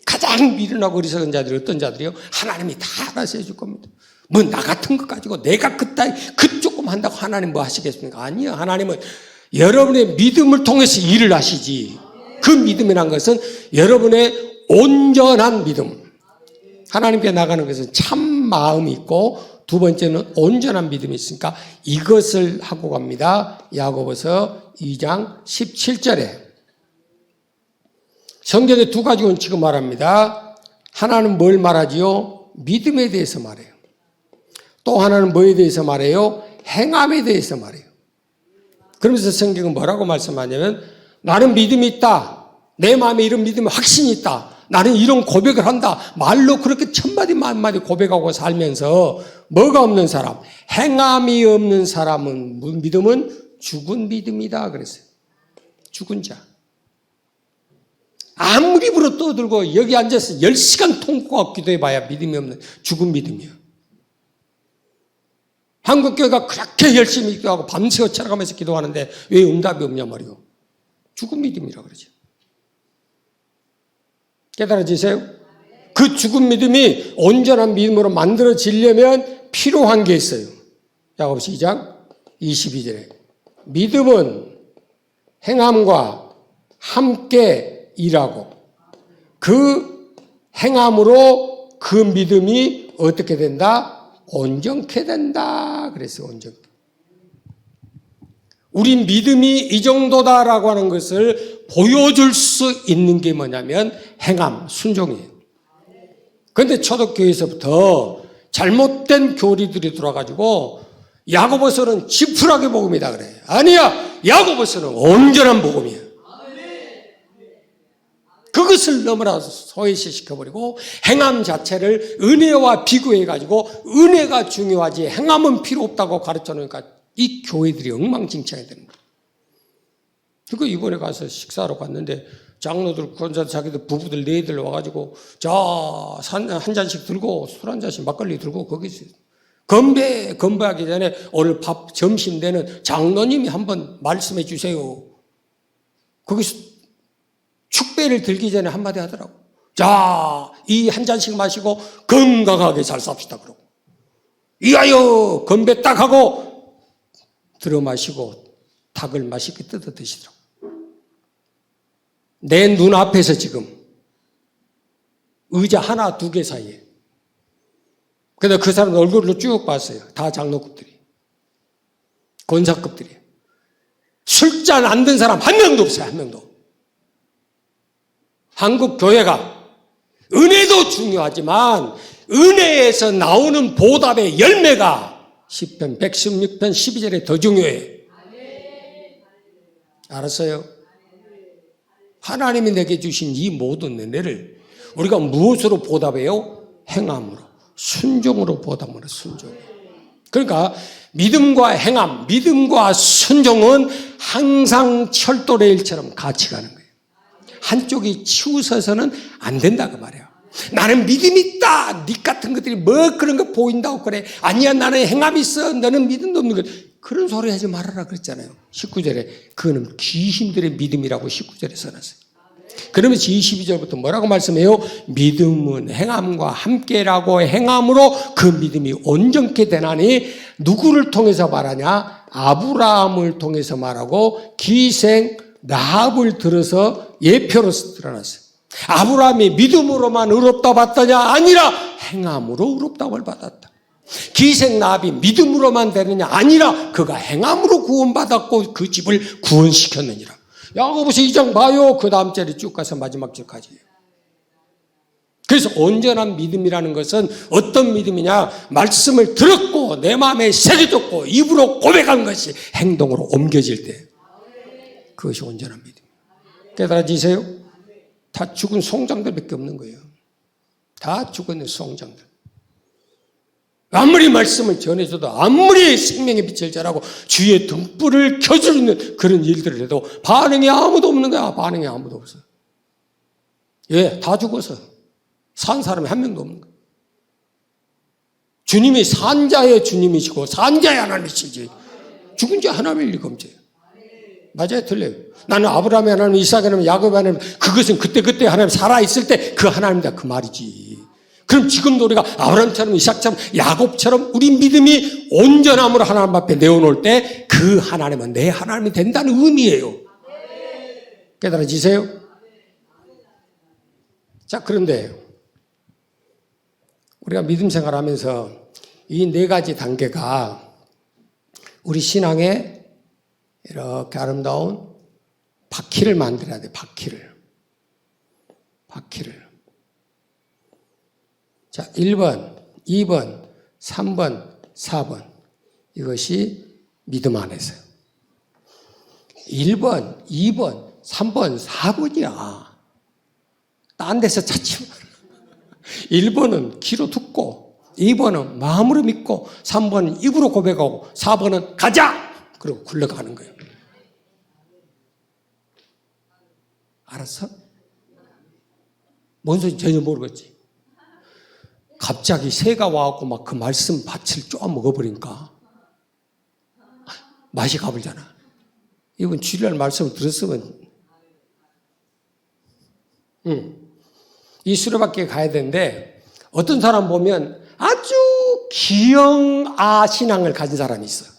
가장 미련하고 어리석은 자들이 어떤 자들이요? 하나님이 다 알아서 해줄 겁니다. 뭐 나 같은 것 가지고 내가 그 조금 한다고 하나님 뭐 하시겠습니까? 아니요. 하나님은 여러분의 믿음을 통해서 일을 하시지. 그 믿음이란 것은 여러분의 온전한 믿음. 하나님께 나가는 것은 참 마음이 있고 두 번째는 온전한 믿음이 있으니까 이것을 하고 갑니다. 야고보서 2장 17절에 성경에 두 가지 원칙을 말합니다. 하나는 뭘 말하지요? 믿음에 대해서 말해요. 또 하나는 뭐에 대해서 말해요? 행함에 대해서 말해요. 그러면서 성경은 뭐라고 말씀하냐면 나는 믿음이 있다. 내 마음에 이런 믿음이 확신이 있다. 나는 이런 고백을 한다. 말로 그렇게 천마디 만마디 고백하고 살면서 뭐가 없는 사람? 행함이 없는 사람은 믿음은 죽은 믿음이다 그랬어요. 죽은 자. 아무리 불어 떠들고 여기 앉아서 10시간 통곡하고 기도해봐야 믿음이 없는 죽은 믿음이에요. 한국교회가 그렇게 열심히 기도하고 밤새워 찾아가면서 기도하는데 왜 응답이 없냐 말이요. 죽은 믿음이라고 그러죠. 깨달아지세요? 그 죽은 믿음이 온전한 믿음으로 만들어지려면 필요한 게 있어요. 야고보서 2장 22절에 믿음은 행함과 함께 일하고 그 행함으로 그 믿음이 어떻게 된다? 온전케 된다. 그랬어요. 온전케. 우리 믿음이 이 정도다라고 하는 것을 보여줄 수 있는 게 뭐냐면 행함, 순종이에요. 그런데 초대교회에서부터 잘못된 교리들이 들어와가지고 야고보서는 지푸라기 복음이다 그래. 아니야. 야고보서는 온전한 복음이에요. 그것을 너무나 소외시켜버리고 행함 자체를 은혜와 비교해가지고 은혜가 중요하지 행함은 필요 없다고 가르쳐놓으니까 이 교회들이 엉망진창이 되는 거예요. 그리고 이번에 가서 식사하러 갔는데 장로들, 권사 자기들 부부들 네들 와가지고 한 잔씩 들고 술 한 잔씩 막걸리 들고 거기서 건배하기 전에 오늘 밥 점심 때는 장로님이 한번 말씀해 주세요. 거기서 축배를 들기 전에 한마디 하더라고. 자, 이 한 잔씩 마시고 건강하게 잘 삽시다 그러고. 이하여 건배 딱 하고 들어 마시고 닭을 맛있게 뜯어 드시더라고. 내 눈앞에서 지금 의자 하나 두 개 사이에. 근데 그 사람 얼굴로 쭉 봤어요. 다 장로급들이. 권사급들이에요. 술잔 안 든 사람 한 명도 없어요. 한 명도. 한국 교회가 은혜도 중요하지만 은혜에서 나오는 보답의 열매가 시편 116편 12절에 더 중요해요. 알았어요? 하나님이 내게 주신 이 모든 은혜를 우리가 무엇으로 보답해요? 행함으로, 순종으로 보답하는 순종. 그러니까 믿음과 행함, 믿음과 순종은 항상 철도레일처럼 같이 가는 거예요. 한쪽이 치우쳐서는 안 된다 그 말이에요. 나는 믿음이 있다. 니 같은 것들이 뭐 그런 거 보인다고 그래. 아니야 나는 행함이 있어. 너는 믿음도 없는 것. 그런 소리 하지 말아라 그랬잖아요. 19절에. 그거는 귀신들의 믿음이라고 19절에 써놨어요. 그러면서 22절부터 뭐라고 말씀해요? 믿음은 행함과 함께라고 행함으로 그 믿음이 온전케 되나니 누구를 통해서 말하냐? 아브라함을 통해서 말하고 기생 라합을 들어서 예표로서 드러났어요. 아브라함이 믿음으로만 의롭다 받더냐? 아니라 행함으로 의롭다고 받았다. 기생 라합이 믿음으로만 되느냐? 아니라 그가 행함으로 구원받았고 그 집을 구원시켰느니라. 야고보서 2장 봐요. 그 다음 절에 쭉 가서 마지막 절까지. 그래서 온전한 믿음이라는 것은 어떤 믿음이냐? 말씀을 들었고 내 마음에 새겨졌고 입으로 고백한 것이 행동으로 옮겨질 때 그것이 온전한 믿음. 깨달아지세요? 다 죽은 송장들밖에 없는 거예요. 다 죽은 송장들. 아무리 말씀을 전해줘도 아무리 생명의 빛을 전하고 주의 등불을 켜줄 수 있는 그런 일들을 해도 반응이 아무도 없는 거야. 반응이 아무도 없어. 예, 다 죽어서 산 사람이 한 명도 없는 거야. 주님이 산자의 주님이시고 산자의 하나님이시지 죽은 자 하나님일 리가 없지. 맞아요? 틀려요. 나는 아브라함의 하나님, 이삭의 하나님, 야곱의 하나님, 그것은 그때 하나님 살아있을 때 그 하나님이다 그 말이지. 그럼 지금도 우리가 아브라함처럼 이삭처럼 야곱처럼 우리 믿음이 온전함으로 하나님 앞에 내어놓을 때 그 하나님은 내 하나님이 된다는 의미예요. 깨달아지세요? 자, 그런데 우리가 믿음 생활하면서 이 네 가지 단계가 우리 신앙에 이렇게 아름다운 바퀴를 만들어야 돼. 바퀴를. 자, 1번, 2번, 3번, 4번. 이것이 믿음 안에서요. 1번, 2번, 3번, 4번이야. 딴 데서 찾지 마라. 1번은 귀로 듣고, 2번은 마음으로 믿고, 3번은 입으로 고백하고, 4번은 가자! 그리고 굴러가는 거예요. 알았어? 뭔 소리인지 전혀 모르겠지. 갑자기 새가 와갖고 막 그 말씀 밭을 쪼아 먹어버리니까 맛이 가불잖아. 이건 주일날 말씀을 들었으면 이 수레바퀴에 가야 되는데 어떤 사람 보면 아주 기영아 신앙을 가진 사람이 있어.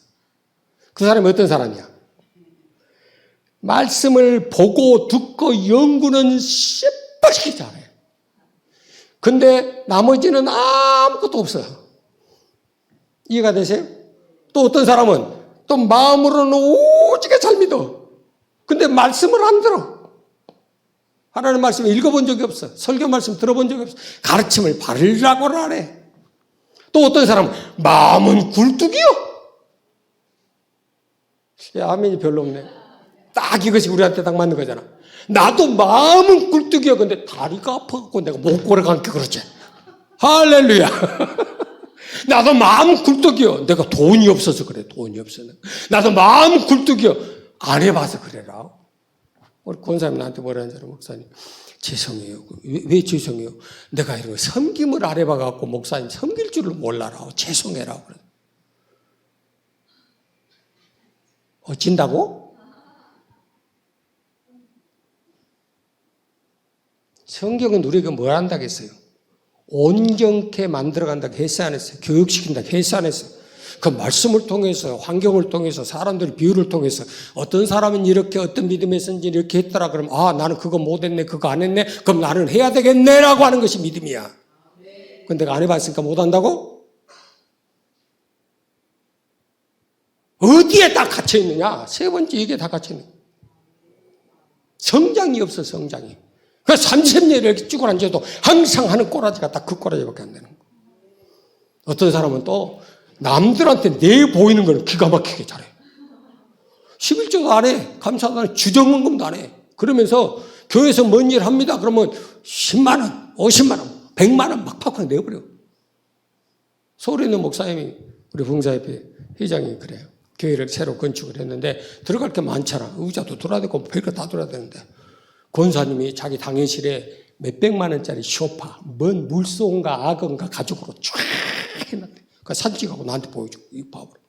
그 사람이 어떤 사람이야? 말씀을 보고 듣고 연구는 새빨리 잘해. 근데 나머지는 아무것도 없어요. 이해가 되세요? 또 어떤 사람은 또 마음으로는 오지게 잘 믿어. 근데 말씀을 안 들어. 하나님 말씀을 읽어본 적이 없어. 설교 말씀 들어본 적이 없어. 가르침을 받으려고는 안 해. 또 어떤 사람은 마음은 굴뚝이요. 야, 아멘이 별로 없네. 딱 이것이 우리한테 딱 맞는 거잖아. 나도 마음은 굴뚝이야. 근데 다리가 아파갖고 내가 못 걸어가니까 그렇지. 할렐루야. 나도 마음은 굴뚝이야. 내가 돈이 없어서 그래. 돈이 없어서. 나도 마음은 굴뚝이야. 안 해봐서 그래라. 우리 권사님 나한테 뭐라는 줄 알아, 목사님. 죄송해요. 왜 죄송해요? 내가 이런 거 섬김을 안 해봐갖고 목사님 섬길 줄을 몰라라. 죄송해라. 그래. 진다고? 성경은 우리에게 뭘 한다고 했어요? 온전케 만들어간다고 했어 안 했어요? 교육시킨다고 했어 안 했어요? 그 말씀을 통해서 환경을 통해서 사람들의 비유를 통해서 어떤 사람은 이렇게 어떤 믿음에서인지 이렇게 했더라 그러면 아 나는 그거 못했네 그거 안 했네 그럼 나는 해야 되겠네라고 하는 것이 믿음이야. 근데 내가 안 해봤으니까 못한다고? 어디에 다 갇혀 있느냐? 세 번째 이게 다 갇혀 있는 거예요. 성장이 없어, 성장이. 그 30년 이렇게 쭉 앉아도 항상 하는 꼬라지가 딱 그 꼬라지밖에 안 되는 거예요. 어떤 사람은 또 남들한테 내 보이는 걸 기가 막히게 잘해. 11조도 안 해. 감사도 안 해. 주정헌금도 안 해. 그러면서 교회에서 뭔 일 합니다. 그러면 10만 원, 50만 원, 100만 원 막 팍팍 내버려. 서울에 있는 목사님이 우리 봉사협회 회장이 그래요. 교회를 새로 건축을 했는데 들어갈 게 많잖아. 의자도 돌아야 되고 별거 다 돌아야 되는데 권사님이 자기 당회실에 몇백만 원짜리 쇼파, 뭔 물소인가 악어인가 가죽으로 쫙 해놨대. 그 사진 찍어서 나한테 보여줘. 이거 봐보라.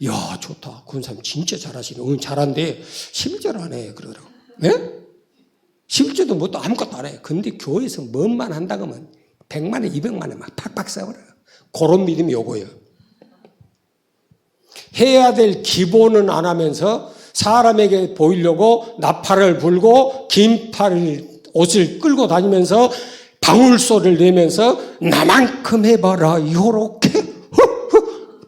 이야, 좋다. 권사님 진짜 잘하시네. 응, 잘한데 11조를 안 해. 그러더라고. 네? 11조도 뭐 또 아무것도 안 해. 근데 교회에서 뭔만 한다 그러면 100만 원, 200만 원 막 팍팍 써버려요. 그런 믿음이 요거예요. 해야 될 기본은 안 하면서 사람에게 보이려고 나팔을 불고 긴팔 옷을 끌고 다니면서 방울소리를 내면서 나만큼 해봐라 요렇게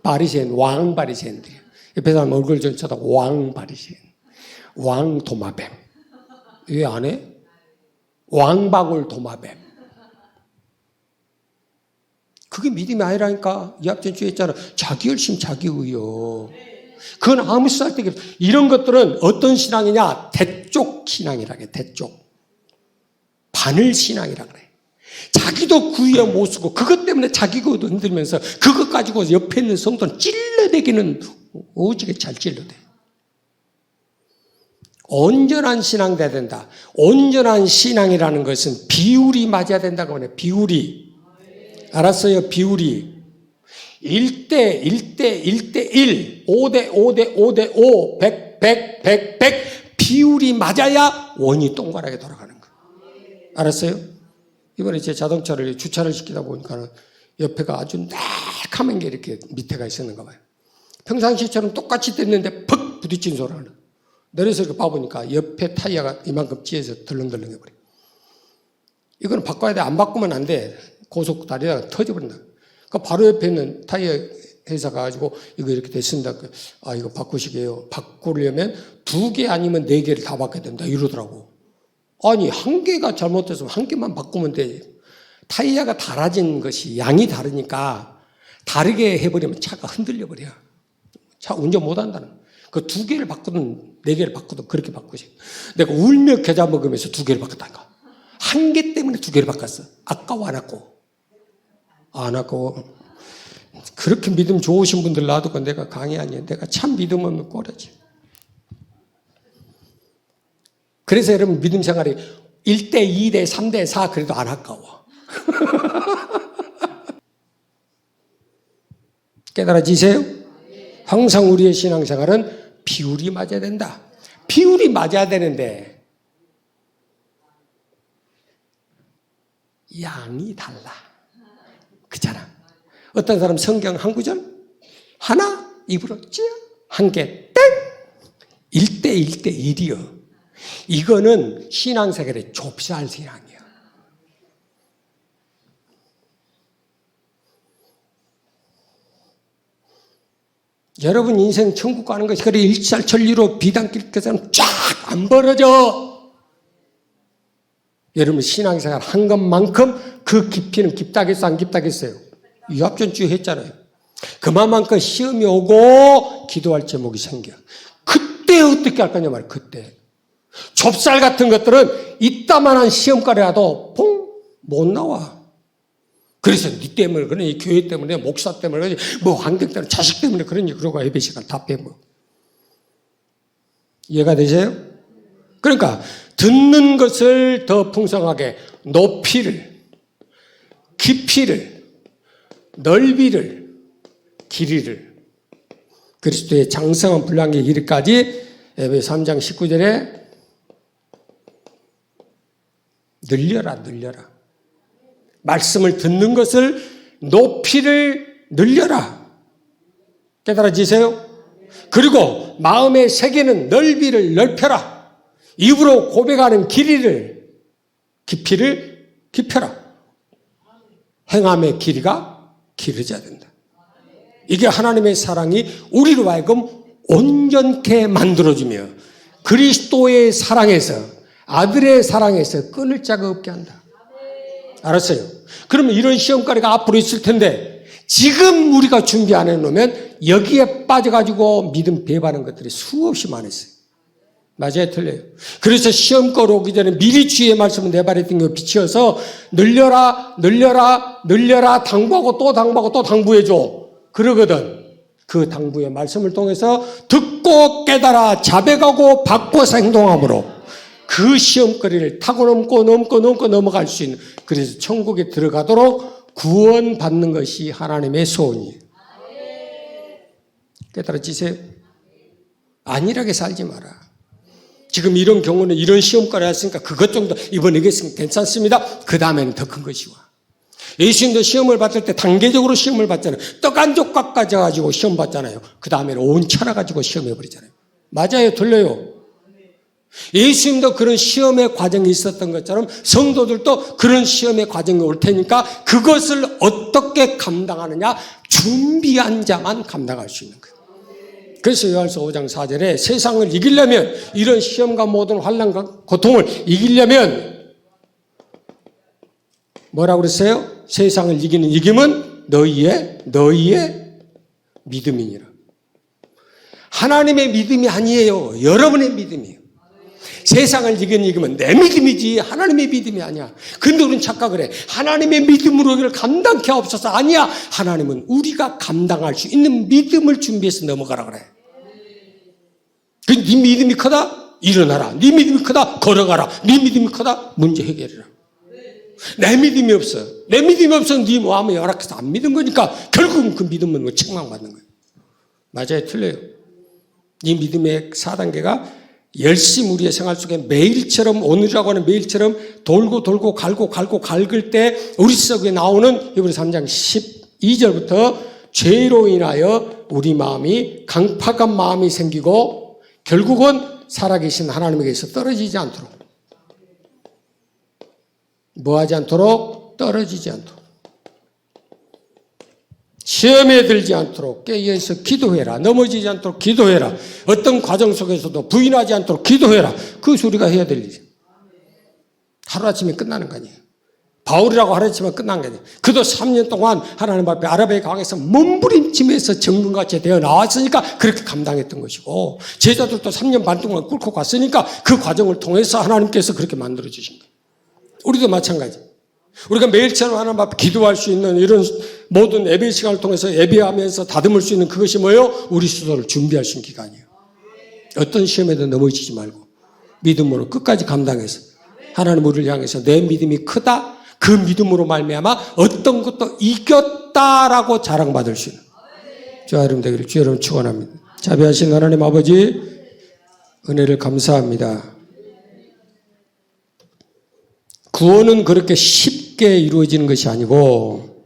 바리새인 왕바리새인들 옆에 사람 얼굴 좀 쳐다보고 왕바리새인 왕도마뱀 왜 안 해? 왕방울 도마뱀 그게 믿음이 아니라니까. 이합전주에 했잖아. 자기 열심 자기 의요. 그건 아무 쓸데기 없어. 이런 것들은 어떤 신앙이냐? 대쪽 신앙이라고 해. 대쪽. 바늘 신앙이라고 그래. 자기도 구의에 못 쓰고 그것 때문에 자기 것도 흔들면서 그것 가지고 옆에 있는 성도는 찔러대기는 오지게 잘 찔러대. 온전한 신앙 돼야 된다. 온전한 신앙이라는 것은 비율이 맞아야 된다고 하네. 비율이. 알았어요? 비율이 1대 1대 1대 1 5대 5대 5대 5 100 100 100 100 비율이 맞아야 원이 동그랗게 돌아가는 거예요. 알았어요? 이번에 제 자동차를 주차를 시키다 보니까 옆에가 아주 날카만 게 이렇게 밑에가 있었는가 봐요. 평상시처럼 똑같이 됐는데 퍽 부딪힌 소리가 나요. 내려서 이렇게 봐보니까 옆에 타이어가 이만큼 찌해서 덜렁덜렁 해버려요. 이거는 바꿔야 돼. 안 바꾸면 안 돼. 고속다리가 터져버린다. 그러니까 바로 옆에 있는 타이어 회사 가가지고 이거 이렇게 됐습니다. 아, 이거 바꾸시게요. 바꾸려면 2개 아니면 4개를 다 바꿔야 된다. 이러더라고. 아니, 1개가 잘못됐으면 1개만 바꾸면 돼. 타이어가 달아진 것이 양이 다르니까 다르게 해버리면 차가 흔들려버려. 차 운전 못 한다는 거야. 그 2개를 바꾸든 4개를 바꾸든 그렇게 바꾸지. 내가 울며 겨자 먹으면서 2개를 바꿨다니까. 1개 때문에 2개를 바꿨어. 아까워 안 아까워? 안 아까워. 그렇게 믿음 좋으신 분들 놔두고 내가 강의 아니야. 내가 참 믿음 없는 꼴이지. 그래서 여러분 믿음 생활이 1대 2대 3대 4 그래도 안 아까워. 깨달아지세요? 항상 우리의 신앙생활은 비율이 맞아야 된다. 비율이 맞아야 되는데 양이 달라. 그렇잖아. 어떤 사람 성경 한 구절 하나 입으로 찌 한 개 땡 1대 1대 1이요. 이거는 신앙생활의 좁쌀 신앙이야. 여러분 인생 천국 가는 것이 그래 일찰천리로 비단길 끝에는 쫙 안 벌어져. 여러분 신앙생활 한 것만큼 그 깊이는 깊다겠어 안 깊다겠어요? 유합전주 했잖아요. 그만큼 시험이 오고 기도할 제목이 생겨. 그때 어떻게 할 거냐 말이야. 그때 좁쌀 같은 것들은 이따만한 시험가래라도 퐁 못 나와. 그래서 니 때문에 그러니 교회 때문에 목사 때문에 그러니 뭐 환경 때문에 자식 때문에 그러니 그러고 예배 시간 다 빼먹어. 이해가 되세요? 그러니까 듣는 것을 더 풍성하게 높이를 깊이를 넓이를 길이를 그리스도의 장성한 분량의 길이까지 에베소 3장 19절에 늘려라. 말씀을 듣는 것을 높이를 늘려라. 깨달아지세요? 그리고 마음의 세계는 넓이를 넓혀라. 입으로 고백하는 길이를 깊이를 깊여라. 행함의 길이가 길어져야 된다. 이게 하나님의 사랑이 우리로 하여금 온전케 만들어주며 그리스도의 사랑에서, 아들의 사랑에서 끊을 자가 없게 한다. 알았어요? 그러면 이런 시험거리가 앞으로 있을 텐데 지금 우리가 준비 안 해놓으면 여기에 빠져가지고 믿음 배반하는 것들이 수없이 많았어요. 맞아요? 틀려요? 그래서 시험거리 오기 전에 미리 주의 말씀을 내 발에 釘겨 비치어서 늘려라 당부하고 또 당부하고 또 당부해줘. 그러거든. 그 당부의 말씀을 통해서 듣고 깨달아 자백하고 바꿔서 행동함으로 그 시험거리를 타고 넘고 넘어갈 수 있는, 그래서 천국에 들어가도록 구원받는 것이 하나님의 소원이에요. 깨달아지세요? 안일하게 살지 마라. 지금 이런 경우는 이런 시험거리 했으니까 그것 정도 이번에 이겼으니까 괜찮습니다. 그 다음에는 더 큰 것이 와. 예수님도 시험을 받을 때 단계적으로 시험을 받잖아요. 떡 한 조각 가져가지고 시험 받잖아요. 그 다음에는 온 천하 가지고 시험해버리잖아요. 맞아요? 틀려요? 예수님도 그런 시험의 과정이 있었던 것처럼 성도들도 그런 시험의 과정이 올 테니까 그것을 어떻게 감당하느냐, 준비한 자만 감당할 수 있는 거예요. 그래서 요한서 5장 4절에 세상을 이기려면, 이런 시험과 모든 환난과 고통을 이기려면 뭐라고 그랬어요? 세상을 이기는 이김은 너희의 믿음이니라. 하나님의 믿음이 아니에요. 여러분의 믿음이에요. 세상을 이기는 이김은 내 믿음이지 하나님의 믿음이 아니야. 근데 우리는 착각을 해. 하나님의 믿음으로 이걸 감당케 없어서. 아니야. 하나님은 우리가 감당할 수 있는 믿음을 준비해서 넘어가라 그래. 네 믿음이 크다? 일어나라. 네 믿음이 크다? 걸어가라. 네 믿음이 크다? 문제 해결해라. 내 믿음이 없어. 내 믿음이 없어서 네 마음에 열악해서 안 믿은 거니까 결국은 그 믿음은 책망받는 거예요. 맞아요? 틀려요? 이 믿음의 4단계가 열심히 우리의 생활 속에 매일처럼, 오늘이라고 하는 매일처럼 돌고 갈글 때 우리 속에 나오는 히브리서 3장 12절부터 죄로 인하여 우리 마음이 강팍한 마음이 생기고 결국은 살아계신 하나님에게서 떨어지지 않도록, 뭐하지 않도록? 떨어지지 않도록, 시험에 들지 않도록 깨어있어 기도해라. 넘어지지 않도록 기도해라. 어떤 과정 속에서도 부인하지 않도록 기도해라. 그것이 우리가 해야 될 일이에요. 하루아침에 끝나는 거 아니에요. 바울이라고 하루아침에 끝난 거 아니에요. 그도 3년 동안 하나님 앞에 아라비아 강에서 몸부림치면서 정금같이 되어 나왔으니까 그렇게 감당했던 것이고, 제자들도 3년 반 동안 꿇고 갔으니까 그 과정을 통해서 하나님께서 그렇게 만들어주신 거예요. 우리도 마찬가지. 우리가 매일처럼 하나님 앞에 기도할 수 있는 이런 모든 예배 시간을 통해서 예배하면서 다듬을 수 있는 그것이 뭐예요? 우리 스스로를 준비할 수 있는 기간이에요. 어떤 시험에도 넘어지지 말고 믿음으로 끝까지 감당해서 하나님 우리를 향해서 내 믿음이 크다, 그 믿음으로 말미암아 어떤 것도 이겼다라고 자랑받을 수 있는 주와 여러분 되기를 주 여러분 축원합니다. 자비하신 하나님 아버지, 은혜를 감사합니다. 구원은 그렇게 쉽게 이루어지는 것이 아니고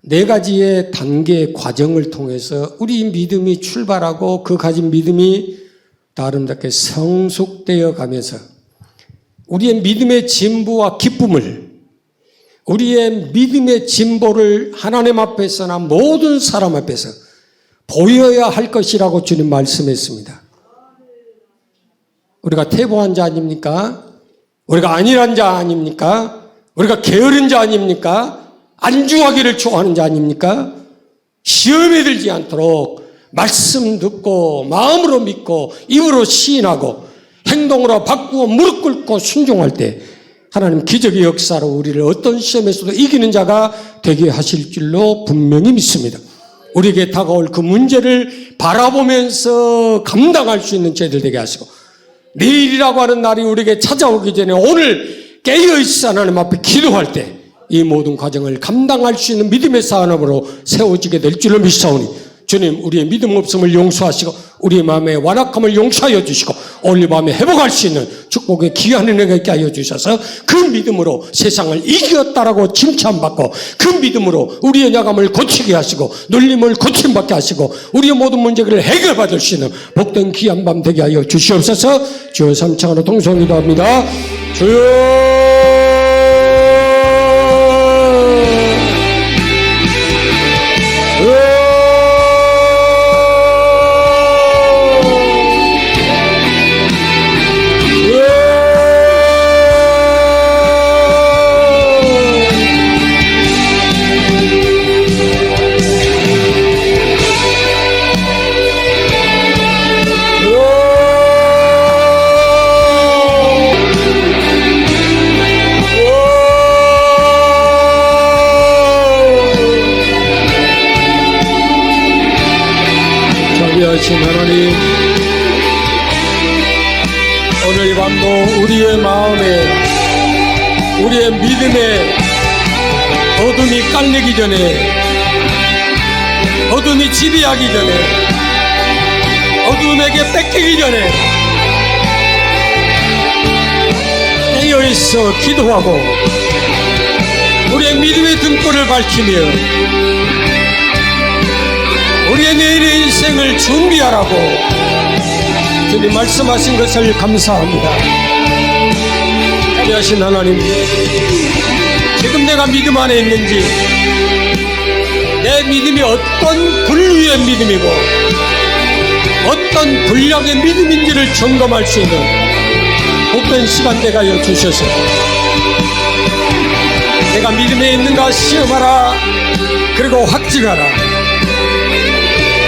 4가지의 단계의 과정을 통해서 우리 믿음이 출발하고 그 가진 믿음이 다 아름답게 성숙되어 가면서 우리의 믿음의 진보와 기쁨을, 우리의 믿음의 진보를 하나님 앞에서나 모든 사람 앞에서 보여야 할 것이라고 주님 말씀했습니다. 우리가 태보한 자 아닙니까? 우리가 안일한 자 아닙니까? 우리가 게으른 자 아닙니까? 안주하기를 좋아하는 자 아닙니까? 시험에 들지 않도록 말씀 듣고 마음으로 믿고 입으로 시인하고 행동으로 바꾸고 무릎 꿇고 순종할 때 하나님 기적의 역사로 우리를 어떤 시험에서도 이기는 자가 되게 하실 줄로 분명히 믿습니다. 우리에게 다가올 그 문제를 바라보면서 감당할 수 있는 저희들 되게 하시고, 내일이라고 하는 날이 우리에게 찾아오기 전에 오늘 깨어있어 하나님 앞에 기도할 때 이 모든 과정을 감당할 수 있는 믿음의 사람으로 세워지게 될 줄로 믿사오니 주님, 우리의 믿음 없음을 용서하시고 우리의 마음의 완악함을 용서하여 주시고 오늘 밤에 회복할 수 있는 축복의 귀한 은혜가 있게 하여 주셔서 그 믿음으로 세상을 이겼다라고 칭찬받고 그 믿음으로 우리의 야감을 고치게 하시고 눌림을 고침받게 하시고 우리의 모든 문제를 해결받을 수 있는 복된 귀한 밤 되게 하여 주시옵소서. 주여 삼창으로 동성기도 합니다. 주여 오늘 이 밤도 우리의 마음에, 우리의 믿음에 어둠이 깔리기 전에, 어둠이 지배하기 전에, 어둠에게 뺏기기 전에 깨어있어 기도하고 우리의 믿음의 등불을 밝히며 우리의 내일의 인생을 준비하라고 주님 말씀하신 것을 감사합니다. 자비하신 하나님, 지금 내가 믿음 안에 있는지, 내 믿음이 어떤 분류의 믿음이고 어떤 분량의 믿음인지를 점검할 수 있는 복된 시간 되게 하여 주셔서 내가 믿음에 있는가 시험하라. 그리고 확증하라.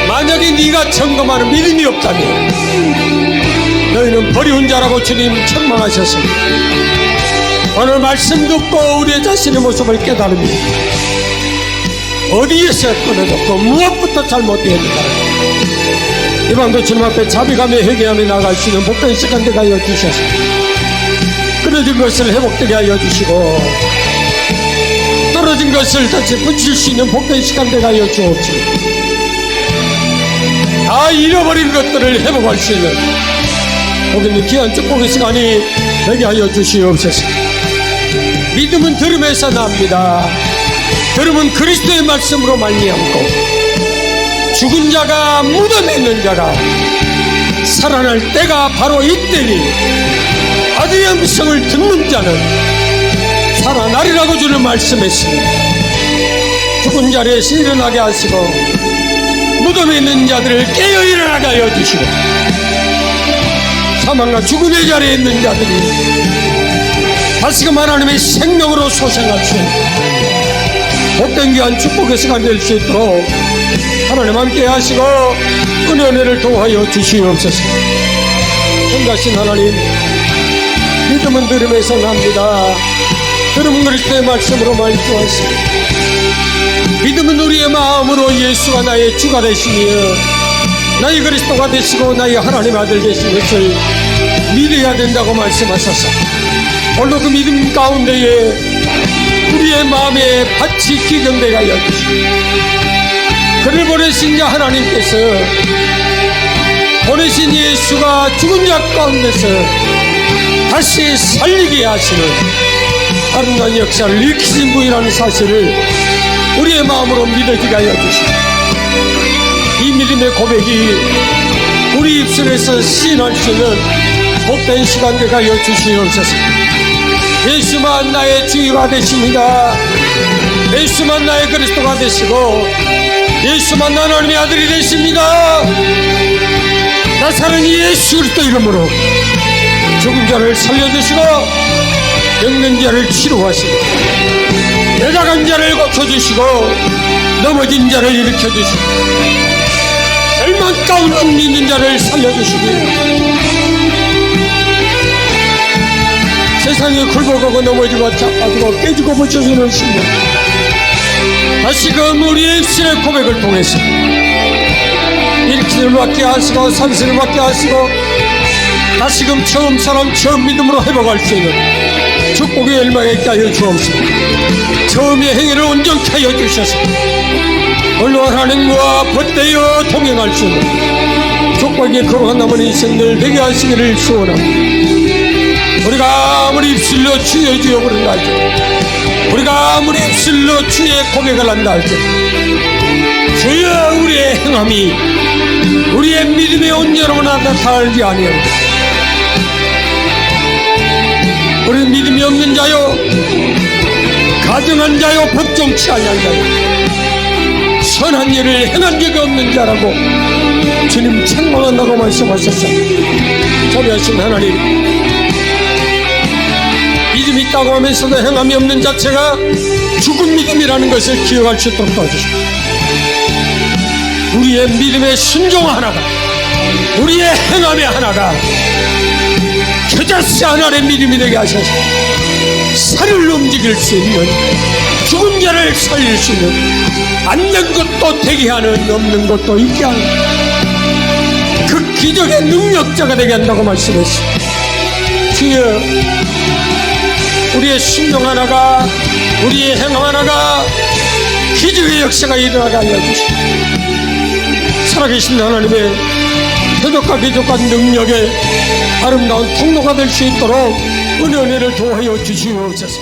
만약에 네가 점검하는 믿음이 없다면 너희는 버리운 자라고 주님 책망하셨습니다. 오늘 말씀 듣고 우리의 자신의 모습을 깨달으며 어디에서 끊어졌고 무엇부터 잘못되었는가 이 밤도 주님 앞에 자비하며 회개하며 나갈 수 있는 복된 시간 되게 하여 주셔서 끊어진 것을 회복되게 하여 주시고 떨어진 것을 다시 붙일 수 있는 복된 시간 되게 하여 주옵시고 다 잃어버린 것들을 회복할 수 있는 복인 귀한 축복의 시간이 되게 하여 주시옵소서. 믿음은 들음에서 납니다. 들음은 그리스도의 말씀으로 말미암고 죽은 자가 무덤에 있는 자가 살아날 때가 바로 이때니 아들의 음성을 듣는 자는 살아나리라고 주는 말씀했습니다. 죽은 자리에서 일어나게 하시고 무덤에 있는 자들을 깨어 일어나게 하여 주시고 사망과 죽음의 자리에 있는 자들이 다시금 하나님의 생명으로 소생할 수 있는 복된 귀한 축복의 시간 될 수 있도록 하나님 함께 하시고 은혜를 도하여 주시옵소서. 전가신 하나님, 믿음은 들음에서 납니다. 들음은 그리스도의 말씀으로 말씀하십니다. 믿음은 우리의 마음으로 예수가 나의 주가 되시며 나의 그리스도가 되시고 나의 하나님 아들 되신 것을 믿어야 된다고 말씀하셨사. 홀로 그 믿음 가운데에 우리의 마음에 밭이 기경되게 하여 주시고 그를 보내신 자 하나님께서 보내신 예수가 죽은 자 가운데서 다시 살리게 하시는 아름다운 역사를 일으키신 분이라는 사실을 우리의 마음으로 믿어지게 하여 주시고 이 믿음의 고백이 우리 입술에서 시인할 수 있는 복된 시간 되게 하여 주시옵소서. 예수만 나의 주가 되십니다. 예수만 나의 그리스도가 되시고 예수만 하나님의 아들이 되십니다. 나사는 예수 그리스도 이름으로 죽은 자를 살려주시고 병든 자를 치료하시고 내려간 자를 고쳐주시고 넘어진 자를 일으켜주시고 절망 가운데 있는 자를 살려주시고 세상에 굴복하고 넘어지고 자빠지고 깨지고 붙여주는 신령 다시금 우리의 입술의 고백을 통해서 일으키를 받게 하시고 산세를 받게 하시고 다시금 처음 믿음으로 회복할 수 있는 축복의 열망에 있게 하여 주옵소서. 처음의 행위를 온전케 하여 주셔서 홀로 하나님과 벗되어 동행할 수 있는 축복의 거룩한 남은 인생들 되게 하시기를 소원합니다. 우리가 아무리 입술로 주여 주여 부른다 할지라도 우리가 아무리 입술로 주의 고백을 한다 할지라도 주여 우리의 행함이 우리의 믿음의 온전함을 나타나지 아니합니다. 우리 믿음이 없는 자요 가증한 자요 법정치 아니한 자요 선한 일을 행한 적이 없는 자라고 주님 책망한다고 말씀하셨습니다. 자비하신 하나님, 믿음이 있다고 하면서도 행함이 없는 자체가 죽은 믿음이라는 것을 기억할 수 있도록 도와주십시오. 우리의 믿음의 순종 하나가 우리의 행함의 하나가 겨자씨 하나의 믿음이 되게 하셔서 살을 움직일 수 있는 죽은 자를 살릴 수 있는 앉는 것도 되게 하는 없는 것도 있게 하는 그 기적의 능력자가 되게 한다고 말씀했습니다. 주여, 우리의 심령 하나가, 우리의 행함 하나가 기적의 역사가 일어나게 알려주시고, 살아계신 하나님의 표적과 기적과 능력의 아름다운 통로가 될 수 있도록 은혜를 도하여 주시옵소서.